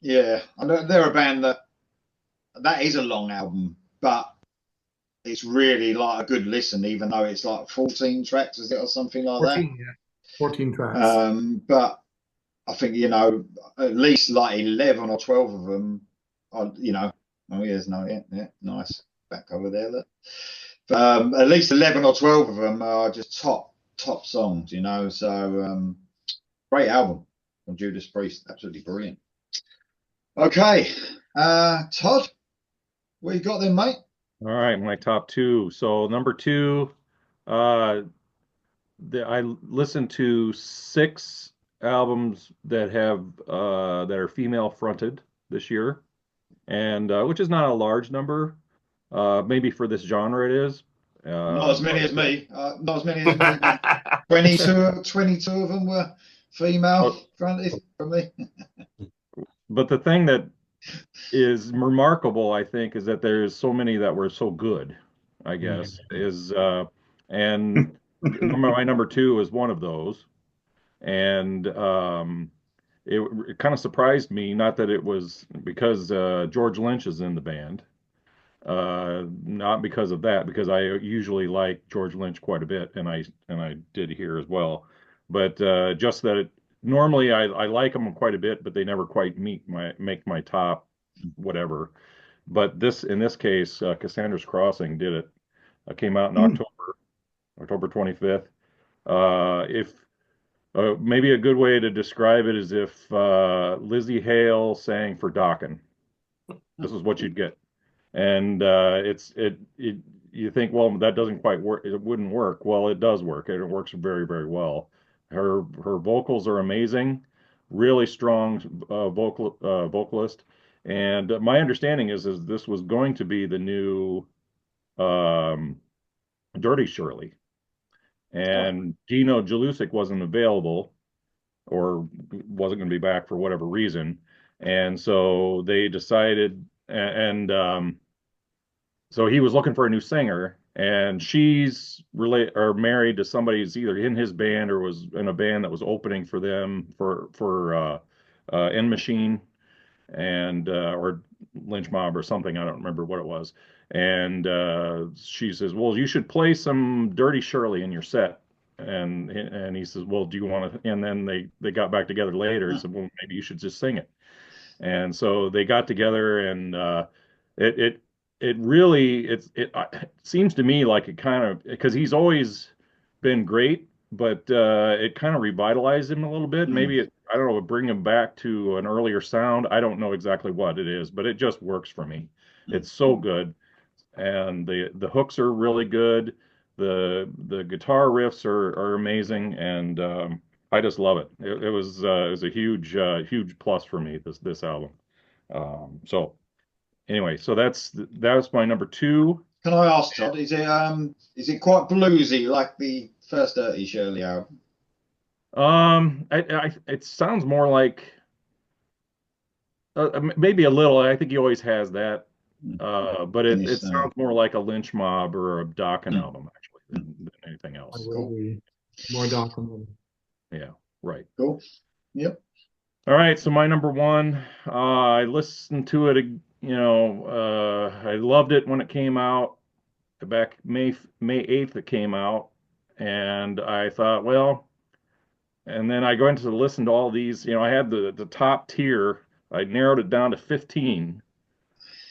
Yeah, they're a band that is a long album, but it's really like a good listen, even though it's like 14 tracks, is it, or something like 14, that? yeah. 14 tracks. But I think, at least like 11 or 12 of them are, nice back over there. Look. At least 11 or 12 of them are just top songs, so great album from Judas Priest, absolutely brilliant. Okay, Todd, what you got then, mate? All right, my top 2. So number 2, I listened to 6 albums that have that are female fronted this year, and which is not a large number. Maybe for this genre it is. Not as many as But me. Not as many as me. 22 of them were female fronted from me. but the thing that is remarkable, I think, is that there's so many that were so good, I guess, is and my number two is one of those. And it kind of surprised me, not that it was because George Lynch is in the band, not because of that, because I usually like George Lynch quite a bit, and I did here as well, but just that normally I like them quite a bit, but they never quite make my top whatever. But in this case, Cassandra's Crossing did it. Came out in October 25th. If maybe a good way to describe it is if Lizzie Hale sang for Dokken. This is what you'd get. And you think, well, that doesn't quite work. It wouldn't work. Well, it does work, and it works very, very well. Her vocals are amazing, really strong vocalist. And my understanding is this was going to be the new um, Dirty Shirley, and Gino Jalusic wasn't available or wasn't going to be back for whatever reason, and so they decided, and so he was looking for a new singer, and she's married to somebody who's either in his band or was in a band that was opening for them for End Machine and or Lynch Mob or something. I don't remember what it was. And she says, "Well, you should play some Dirty Shirley in your set." And he says, "Well, do you want to?" And then they got back together later and said, "Well, maybe you should just sing it." And so they got together, and it it it really it seems to me like it kind of, because he's always been great, but it kind of revitalized him a little bit. Maybe I don't know, bring him back to an earlier sound. I don't know exactly what it is, but it just works for me. It's so good, and the hooks are really good. The guitar riffs are amazing, and I just love it. It was a huge plus for me, this album. So anyway, so that's my number two. Can I ask, Todd? Is it quite bluesy like the first Dirty Shirley album? It sounds more like maybe a little. I think he always has that, but it sounds more like a Lynch Mob or a Dokken album actually than anything else. Cool. More Dokken. Yeah, right. Cool. Yep. All right, so my number one, I listened to it, I loved it when it came out back May 8th it came out, and I thought, well, and then I go into listen to all these, I had the top tier, I narrowed it down to 15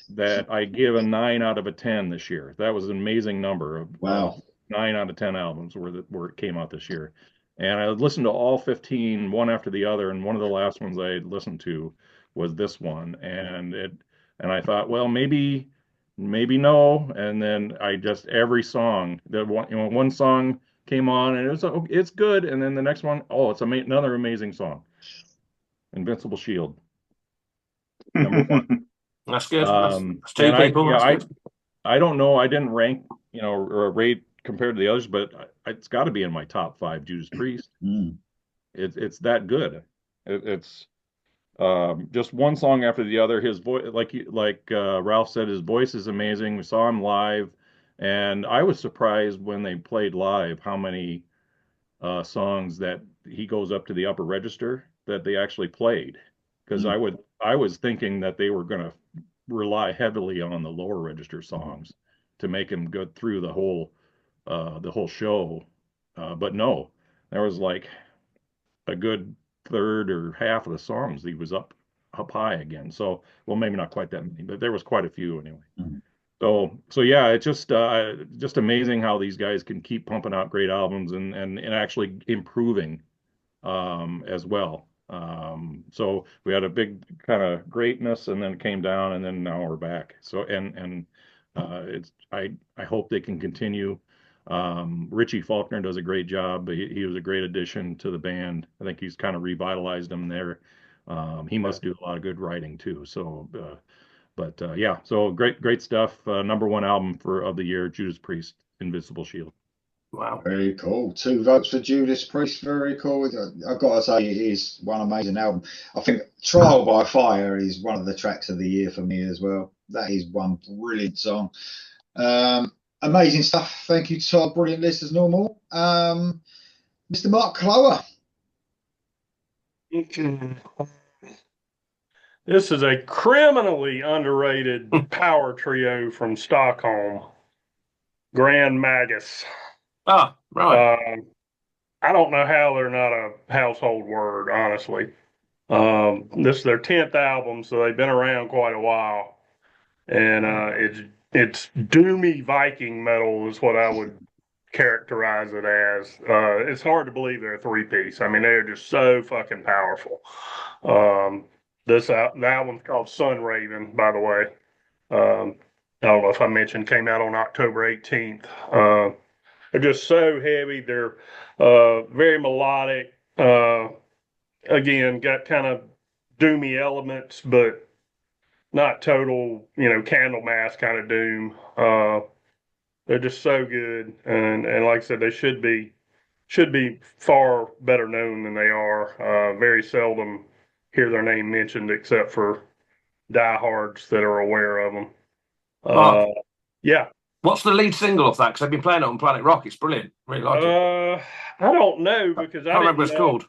that I give a 9 out of a 10 this year. That was an amazing number of Wow. 9 out of 10 albums where it came out this year. And I listened to all 15 one after the other, and one of the last ones I listened to was this one. And I thought, well, maybe no. And then I just every song that one song came on and it's good, and then the next one, oh, it's another amazing song. Invincible Shield. Number one. That's good. That's two people. I don't know. I didn't rank, or rate compared to the others, but it's got to be in my top 5. Judas Priest. It's that good. It's just one song after the other. His voice, like Ralph said, his voice is amazing. We saw him live, and I was surprised when they played live how many songs that he goes up to the upper register that they actually played. Because I was thinking that they were going to rely heavily on the lower register songs to make him go through the whole show, but no, there was like a good third or half of the songs he was up high again. So, well, maybe not quite that many, but there was quite a few anyway. So yeah, it's just amazing how these guys can keep pumping out great albums and actually improving as well. So we had a big kind of greatness, and then it came down, and then now we're back. So it's I hope they can continue. Richie Faulkner does a great job. He was a great addition to the band. I think he's kind of revitalized them there. He must do a lot of good writing too. So, yeah, so great stuff. Number one album of the year, Judas Priest, Invisible Shield. Wow. Very cool. 2 votes for Judas Priest. Very cool. I've got to say, it is one amazing album. I think Trial by Fire is one of the tracks of the year for me as well. That is one brilliant song. Amazing stuff. Thank you, Todd. Brilliant list as normal. Mr. Mark Clower. This is a criminally underrated power trio from Stockholm, Grand Magus. Ah, right. I don't know how they're not a household word, honestly. This is their 10th album, so they've been around quite a while. And it's doomy Viking metal is what I would characterize it as. It's hard to believe they're a 3-piece. I mean, they're just so fucking powerful. The album's called Sun Raven, by the way. I don't know if I mentioned, came out on October 18th. They're just so heavy. They're very melodic. Again, got kind of doomy elements, but not total, Candlemass kind of doom. They're just so good, and like I said, they should be far better known than they are. Very seldom hear their name mentioned, except for diehards that are aware of them. Yeah. What's the lead single of that? Because I've been playing it on Planet Rock. It's brilliant. Really like it. I don't know because I can't remember what it's called.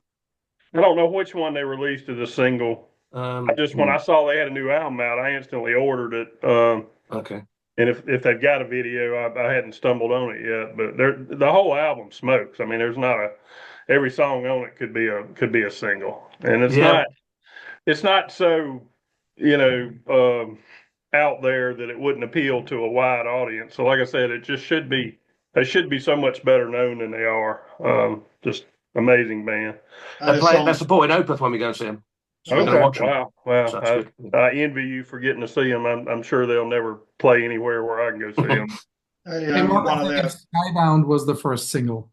I don't know which one they released as a single. When I saw they had a new album out, I instantly ordered it. Okay. And if they've got a video, I hadn't stumbled on it yet. But the whole album smokes. I mean, there's not every song on it could be a single, and it's not so out there that it wouldn't appeal to a wide audience. So like I said, they should be so much better known than they are. Just amazing band. They're supporting Opeth when we go see them. So we're going to watch them. Wow. So I envy you for getting to see them. I'm sure they'll never play anywhere where I can go see them. Hey, Mark, I think Skybound was the first single.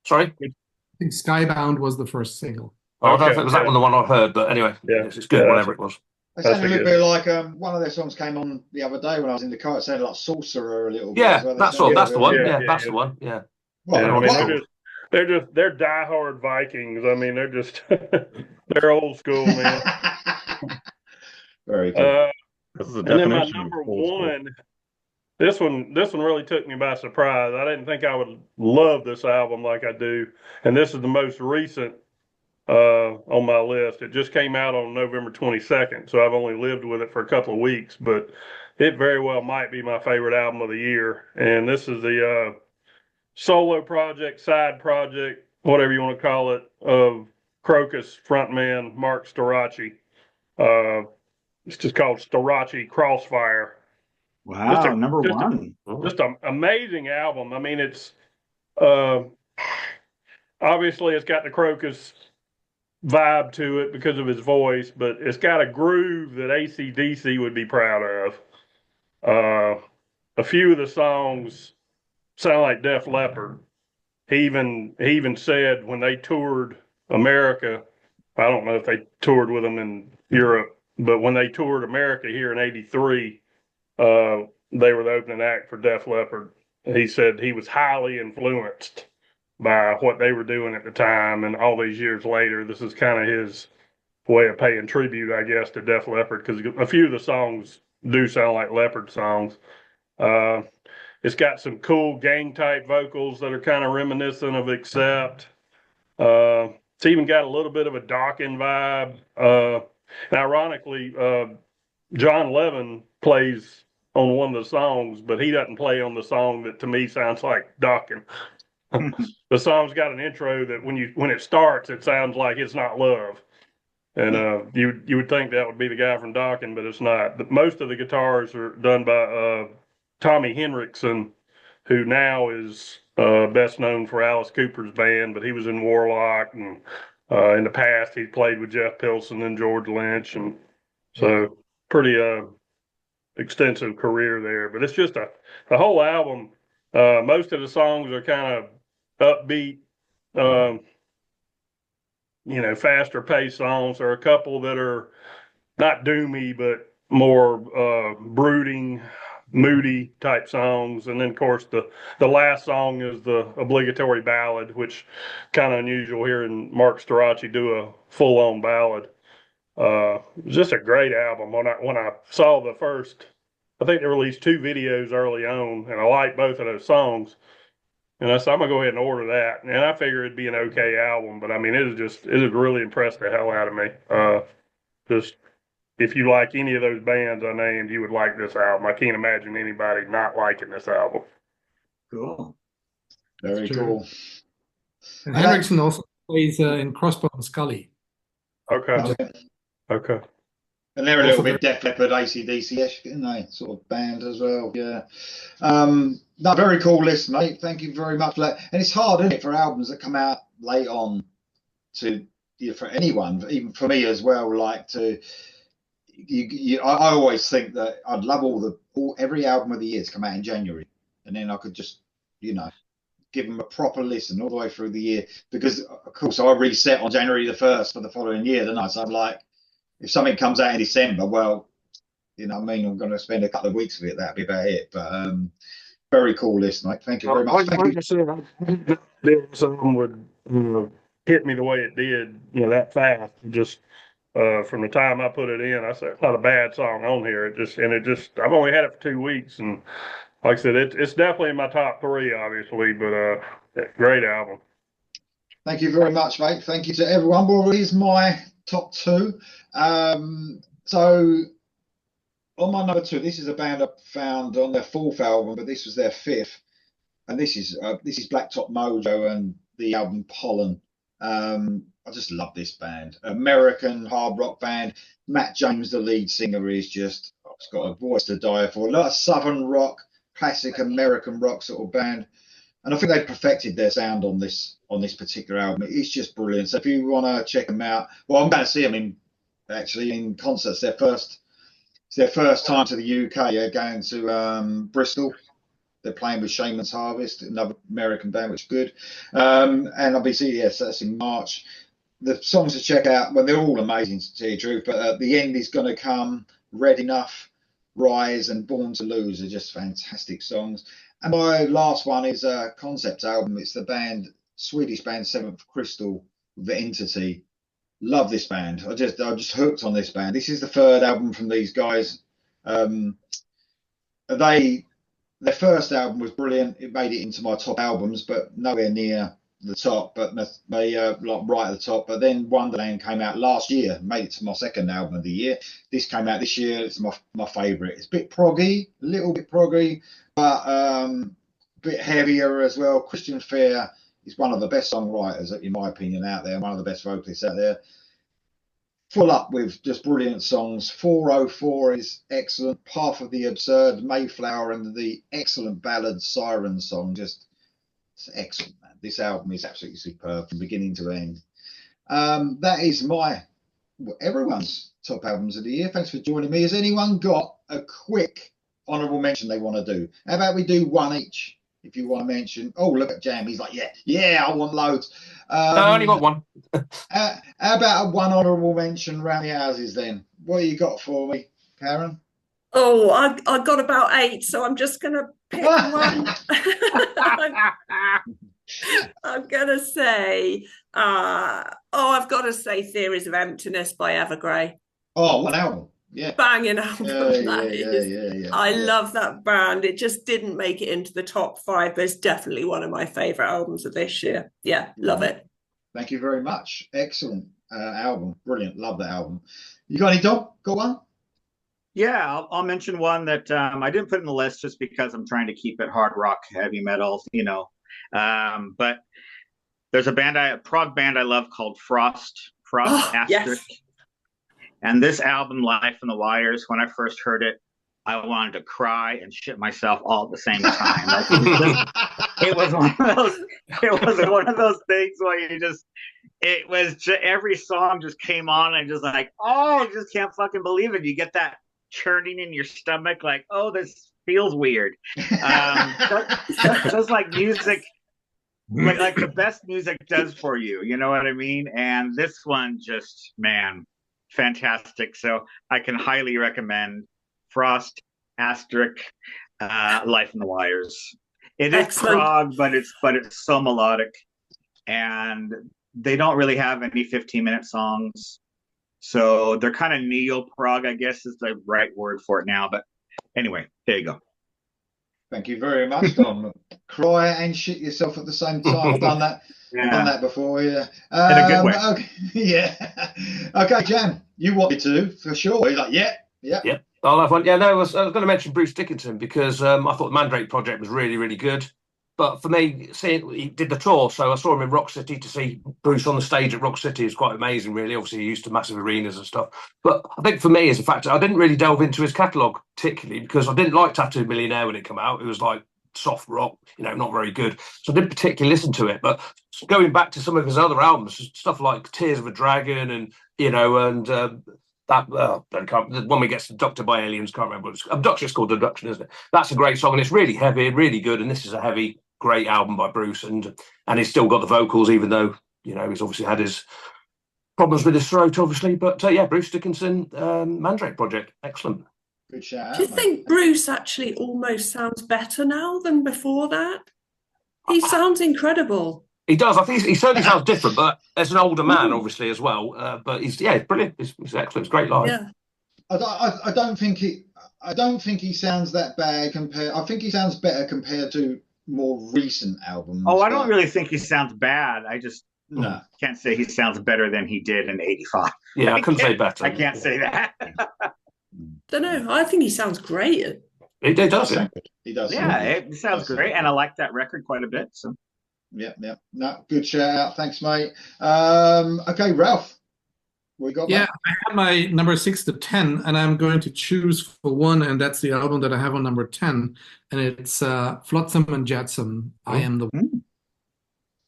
Sorry? I think Skybound was the first single. I don't know if it was that one, the one I heard, but anyway, it's good, whatever it was. It sounded a little bit like one of their songs came on the other day when I was in the car. It sounded like Sorcerer a little bit. Yeah, well. That's the one. That's the one. Yeah. They're diehard Vikings. I mean, they're old school, man. Very cool. This is a and then my definition number of old one. This one really took me by surprise. I didn't think I would love this album like I do, and this is the most recent on my list. It just came out on November 22nd, so I've only lived with it for a couple of weeks, but it very well might be my favorite album of the year. And this is the solo project, side project, whatever you want to call it, of Crocus frontman Mark Storace. It's just called Storace Crossfire. Wow, number one. Just an amazing album. I mean, it's obviously it's got the Crocus vibe to it because of his voice, but it's got a groove that AC/DC would be proud of. A few of the songs sound like Def Leppard. He even said when they toured America, I don't know if they toured with them in Europe, but when they toured America here in '83, they were the opening act for Def Leppard. He said he was highly influenced by what they were doing at the time, and all these years later, this is kind of his way of paying tribute, I guess, to Def Leppard, because a few of the songs do sound like Leppard songs. It's got some cool gang type vocals that are kind of reminiscent of Accept. It's even got a little bit of a Dokken vibe. And ironically, John Levin plays on one of the songs, but he doesn't play on the song that to me sounds like Dokken. The song's got an intro that when it starts, it sounds like It's Not Love. And you would think that would be the guy from Dokken, but it's not. But most of the guitars are done by Tommy Henriksen, who now is best known for Alice Cooper's band, but he was in Warlock, and in the past he played with Jeff Pilson and George Lynch, and so pretty extensive career there. But it's just the whole album. Most of the songs are kind of upbeat, faster paced songs. There are a couple that are not doomy, but more brooding, moody type songs. And then, of course, the last song is the obligatory ballad, which kind of unusual hearing Mark Storace do a full on ballad. It's just a great album. When I saw the first, I think they released 2 videos early on, and I liked both of those songs. And I said, I'm gonna go ahead and order that. And I figured it'd be an okay album, but I mean, it has really impressed the hell out of me. Just if you like any of those bands I named, you would like this album. I can't imagine anybody not liking this album. Cool. Very cool. And Henriksen also plays in Crossbones Scully. Okay. Okay. And they're a little bit Def Leppard, AC/DC-ish, isn't they? Sort of band as well. Yeah. No, very cool list, mate. Thank you very much for that. And it's hard, isn't it, for albums that come out late on for anyone, even for me as well, like to. I always think that I'd love every album of the year to come out in January, and then I could just, give them a proper listen all the way through the year, because of course I reset on January the 1st for the following year, don't I? So I'm like, if something comes out in December, well, I'm going to spend a couple of weeks with it. That'd be about it. But very cool list, mate. Thank you very much. Like I said, this song would hit me the way it did, that fast. Just from the time I put it in, I said, it's not a bad song on here. I've only had it for 2 weeks, and like I said, it's definitely in my top 3, obviously, but great album. Thank you very much, mate. Thank you to everyone. Well, here's my top 2. So on my number 2, this is a band I found on their 4th album, but this was their 5th, and this is Blacktop Mojo and the album Pollen. I just love this band. American hard rock band. Matt James, the lead singer, is just it's got a voice to die for. A lot of southern rock, classic American rock sort of band, and I think they perfected their sound on this particular album. It's just brilliant. So if you want to check them out, well, I'm going to see them in concerts. It's their first time to the UK. Yeah, going to Bristol. They're playing with Shaman's Harvest, another American band, which is good. And obviously, yes, that's in March. The songs to check out, well, they're all amazing, to tell you the truth, but at the end is going to come. Red Enough, Rise, and Born to Lose are just fantastic songs. And my last one is a concept album. It's the Swedish band Seventh Crystal, The Entity. Love this band. I'm just hooked on this band. This is the 3rd album from these guys. Their first album was brilliant. It made it into my top albums, but nowhere near the top. But they right at the top. But then Wonderland came out last year, made it to my 2nd album of the year. This came out this year. It's my favourite. It's a bit proggy, a little bit proggy, but a bit heavier as well. Christian Fair is one of the best songwriters, in my opinion, out there. One of the best vocalists out there. Full up with just brilliant songs. 404 is excellent. Path of the Absurd, Mayflower, and the excellent ballad Siren song. Just it's excellent, man. This album is absolutely superb from beginning to end. That is everyone's top albums of the year. Thanks for joining me. Has anyone got a quick honourable mention they want to do? How about we do one each? If you want to mention, look at Jam. He's like, yeah, I want loads. I only got one. How about one honourable mention round the houses then? What you got for me, Karen? Oh, I got about 8, so I'm just going to pick one. I'm going to say, I've got to say Theories of Emptiness by Evergrey. Oh, what album? Yeah. Banging album. I love that band. It just didn't make it into the top 5, but it's definitely one of my favourite albums of this year. Yeah, love it. Thank you very much. Excellent album. Brilliant. Love that album. You got any, Dom? Got one? Yeah, I'll mention one that I didn't put in the list just because I'm trying to keep it hard rock, heavy metal, But there's a prog band I love called Frost Asterisk. Yes. And this album, Life in the Wires, when I first heard it, I wanted to cry and shit myself all at the same time. It was one of those things where every song just came on and just like, I just can't fucking believe it. You get that churning in your stomach, like, oh, this feels weird. Just like music, like the best music does for you. You know what I mean? And this one just, man, fantastic. So I can highly recommend Frost Asterisk Life in the Wires. It is Excellent. prog, but it's so melodic, and they don't really have any 15-minute songs, so they're kind of neo prog, I guess is the right word for it now. But anyway, there you go. Thank you very much, Don. Cry and shit yourself at the same time. I've done that. Yeah. I've done that before. Yeah. In a good way. Okay, yeah. Okay, Jan, you wanted to for sure. He's like, yeah. I'll have one. Yeah, no, I was going to mention Bruce Dickinson because I thought the Mandrake project was really, really good. But for me, seeing he did the tour, so I saw him in Rock City. To see Bruce on the stage at Rock City is quite amazing, really. Obviously, he used to massive arenas and stuff. But I think for me, as a factor, I didn't really delve into his catalogue particularly because I didn't like Tattooed Millionaire when it came out. It was like soft rock, not very good. So I didn't particularly listen to it. But going back to some of his other albums, stuff like Tears of a Dragon and, that the one we gets abducted by aliens, can't remember what it's Abduction. It's called Abduction, isn't it? That's a great song, and it's really heavy and really good. And this is a heavy, great album by Bruce, and he's still got the vocals, even though he's obviously had his problems with his throat, obviously. But Bruce Dickinson, Mandrake Project, excellent. Good shout. Do you think Bruce actually almost sounds better now than before that? He sounds incredible. He does. I think he certainly sounds different, but as an older man, obviously, as well. But he's brilliant. He's excellent. It's great live. Yeah. I don't think he sounds that bad I think he sounds better compared to more recent albums. Oh, I don't really think he sounds bad. I just no. Can't say he sounds better than he did in '85. Yeah, I couldn't say better. I can't say that. Don't know. I think he sounds great. He does. Yeah. He does. Yeah, it sounds great, and I like that record quite a bit. So. Yeah. No, good shout out. Thanks, mate. Okay, Ralph, we got. Yeah, I have my number 6 to 10, and I'm going to choose for one, and that's the album that I have on number 10, and it's Flotsam and Jetsam. I Am the One.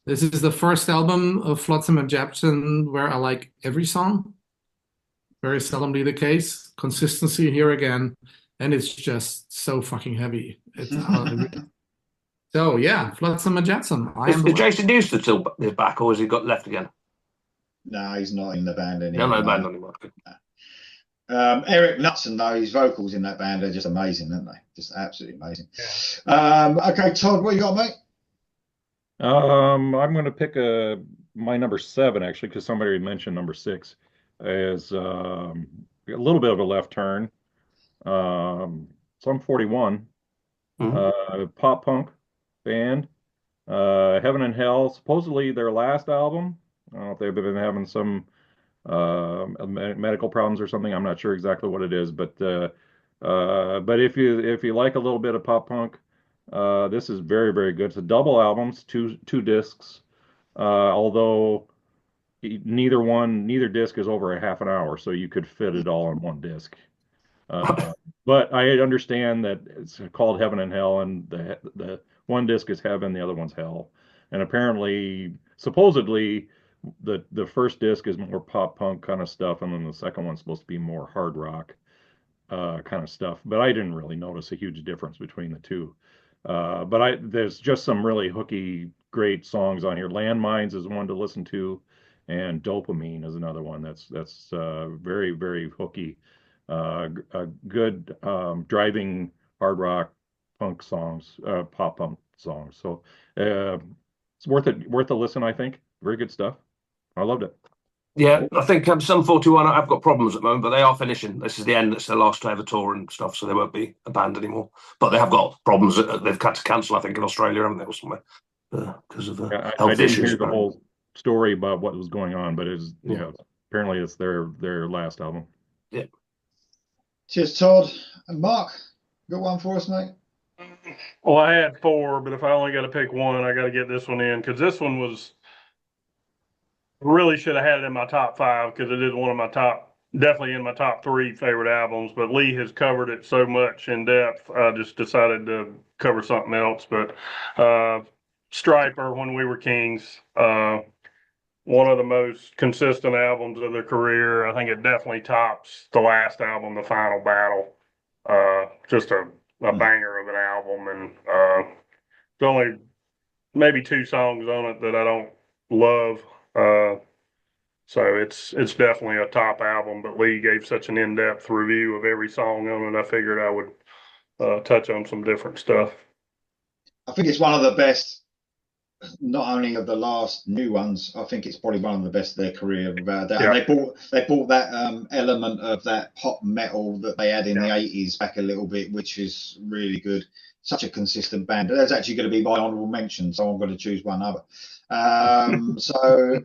This is the first album of Flotsam and Jetsam where I like every song. Very seldomly the case. Consistency here again, and it's just so fucking heavy. It's so yeah, Flotsam and Jetsam. Is Jason Newsted still back, or has he got left again? No, he's not in the band anymore. No band anymore. Eric Knudsen, though, his vocals in that band are just amazing, aren't they? Just absolutely amazing. Yeah. Okay, Todd, what you got, mate? I'm going to pick my number 7 actually, because somebody mentioned number 6 as a little bit of a left turn. Sum 41, pop punk band, Heaven and Hell. Supposedly their last album. I don't know if they've been having some medical problems or something. I'm not sure exactly what it is, but if you like a little bit of pop punk, this is very, very good. It's a double albums, two discs, although neither disc is over a half an hour, so you could fit it all on one disc. But I understand that it's called Heaven and Hell, and the one disc is Heaven, the other one's Hell, and apparently, supposedly, the first disc is more pop punk kind of stuff, and then the second one's supposed to be more hard rock kind of stuff. But I didn't really notice a huge difference between the two. But there's just some really hooky, great songs on here. Landmines is one to listen to, and Dopamine is another one that's very, very hooky. A good driving hard rock punk songs, pop punk songs. So it's worth a listen, I think. Very good stuff. I loved it. Yeah, I think Sum 41, I've got problems at the moment, but they are finishing. This is the end. It's their last ever tour and stuff, so they won't be a band anymore. But they have got problems. They've had to cancel, I think, in Australia, haven't they, or somewhere, because of health I didn't issues. hear the whole story about what was going on, but it's apparently it's their last album. Yeah. Cheers, Todd. And Mark, got one for us, mate? Well, I had 4, but if I only got to pick one, I got to get this one in, because this one was really should have had it in my top 5, because it is one of my definitely in my top 3 favorite albums. But Lee has covered it so much in depth, I just decided to cover something else. But Stryper, When We Were Kings, one of the most consistent albums of their career. I think it definitely tops the last album, The Final Battle. Just a a banger of an album, and there's only maybe 2 songs on it that I don't love. So it's definitely a top album. But Lee gave such an in-depth review of every song on it, I figured I would touch on some different stuff. I think it's one of the best, not only of the last new ones. I think it's probably one of the best of their career, without doubt. Yeah. And they brought that element of that pop metal that they had in the 80s back a little bit, which is really good. Such a consistent band. That's actually going to be my honourable mention, so I'm going to choose one other. So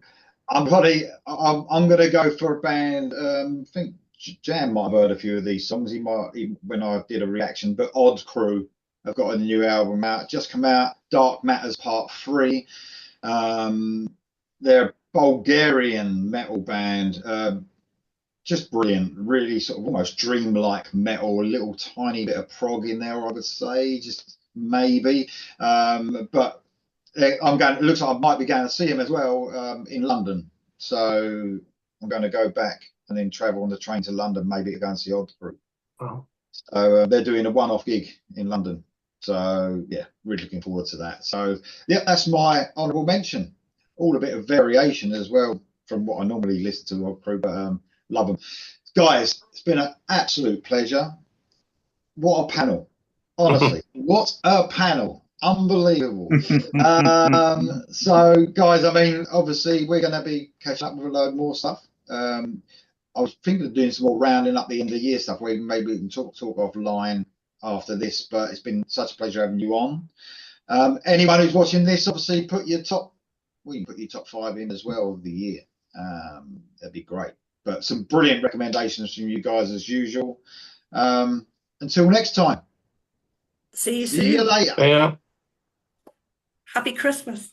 I'm going to go for a band. I think Jan might have heard a few of these songs. He might, when I did a reaction. But Odd Crew have got a new album out, just come out. Dark Matters Part 3. They're a Bulgarian metal band. Just brilliant, really sort of almost dreamlike metal, a little tiny bit of prog in there, I would say, just maybe. But I'm going. It looks like I might be going to see him as well in London. So I'm going to go back and then travel on the train to London, maybe to go and see Odd Crew. Oh. So they're doing a one-off gig in London. So yeah, really looking forward to that. So yeah, that's my honourable mention. All a bit of variation as well from what I normally listen to Odd Crew, but love them. Guys, it's been an absolute pleasure. What a panel. Honestly, what a panel. Unbelievable. So, guys, I mean, obviously, we're going to be catching up with a load more stuff. I was thinking of doing some more rounding up the end of the year stuff where maybe we can talk offline after this, but it's been such a pleasure having you on. Anyone who's watching this, obviously, put your top 5 in as well of the year. That'd be great. But some brilliant recommendations from you guys as usual. Until next time. See you soon. See you later. Yeah. Happy Christmas.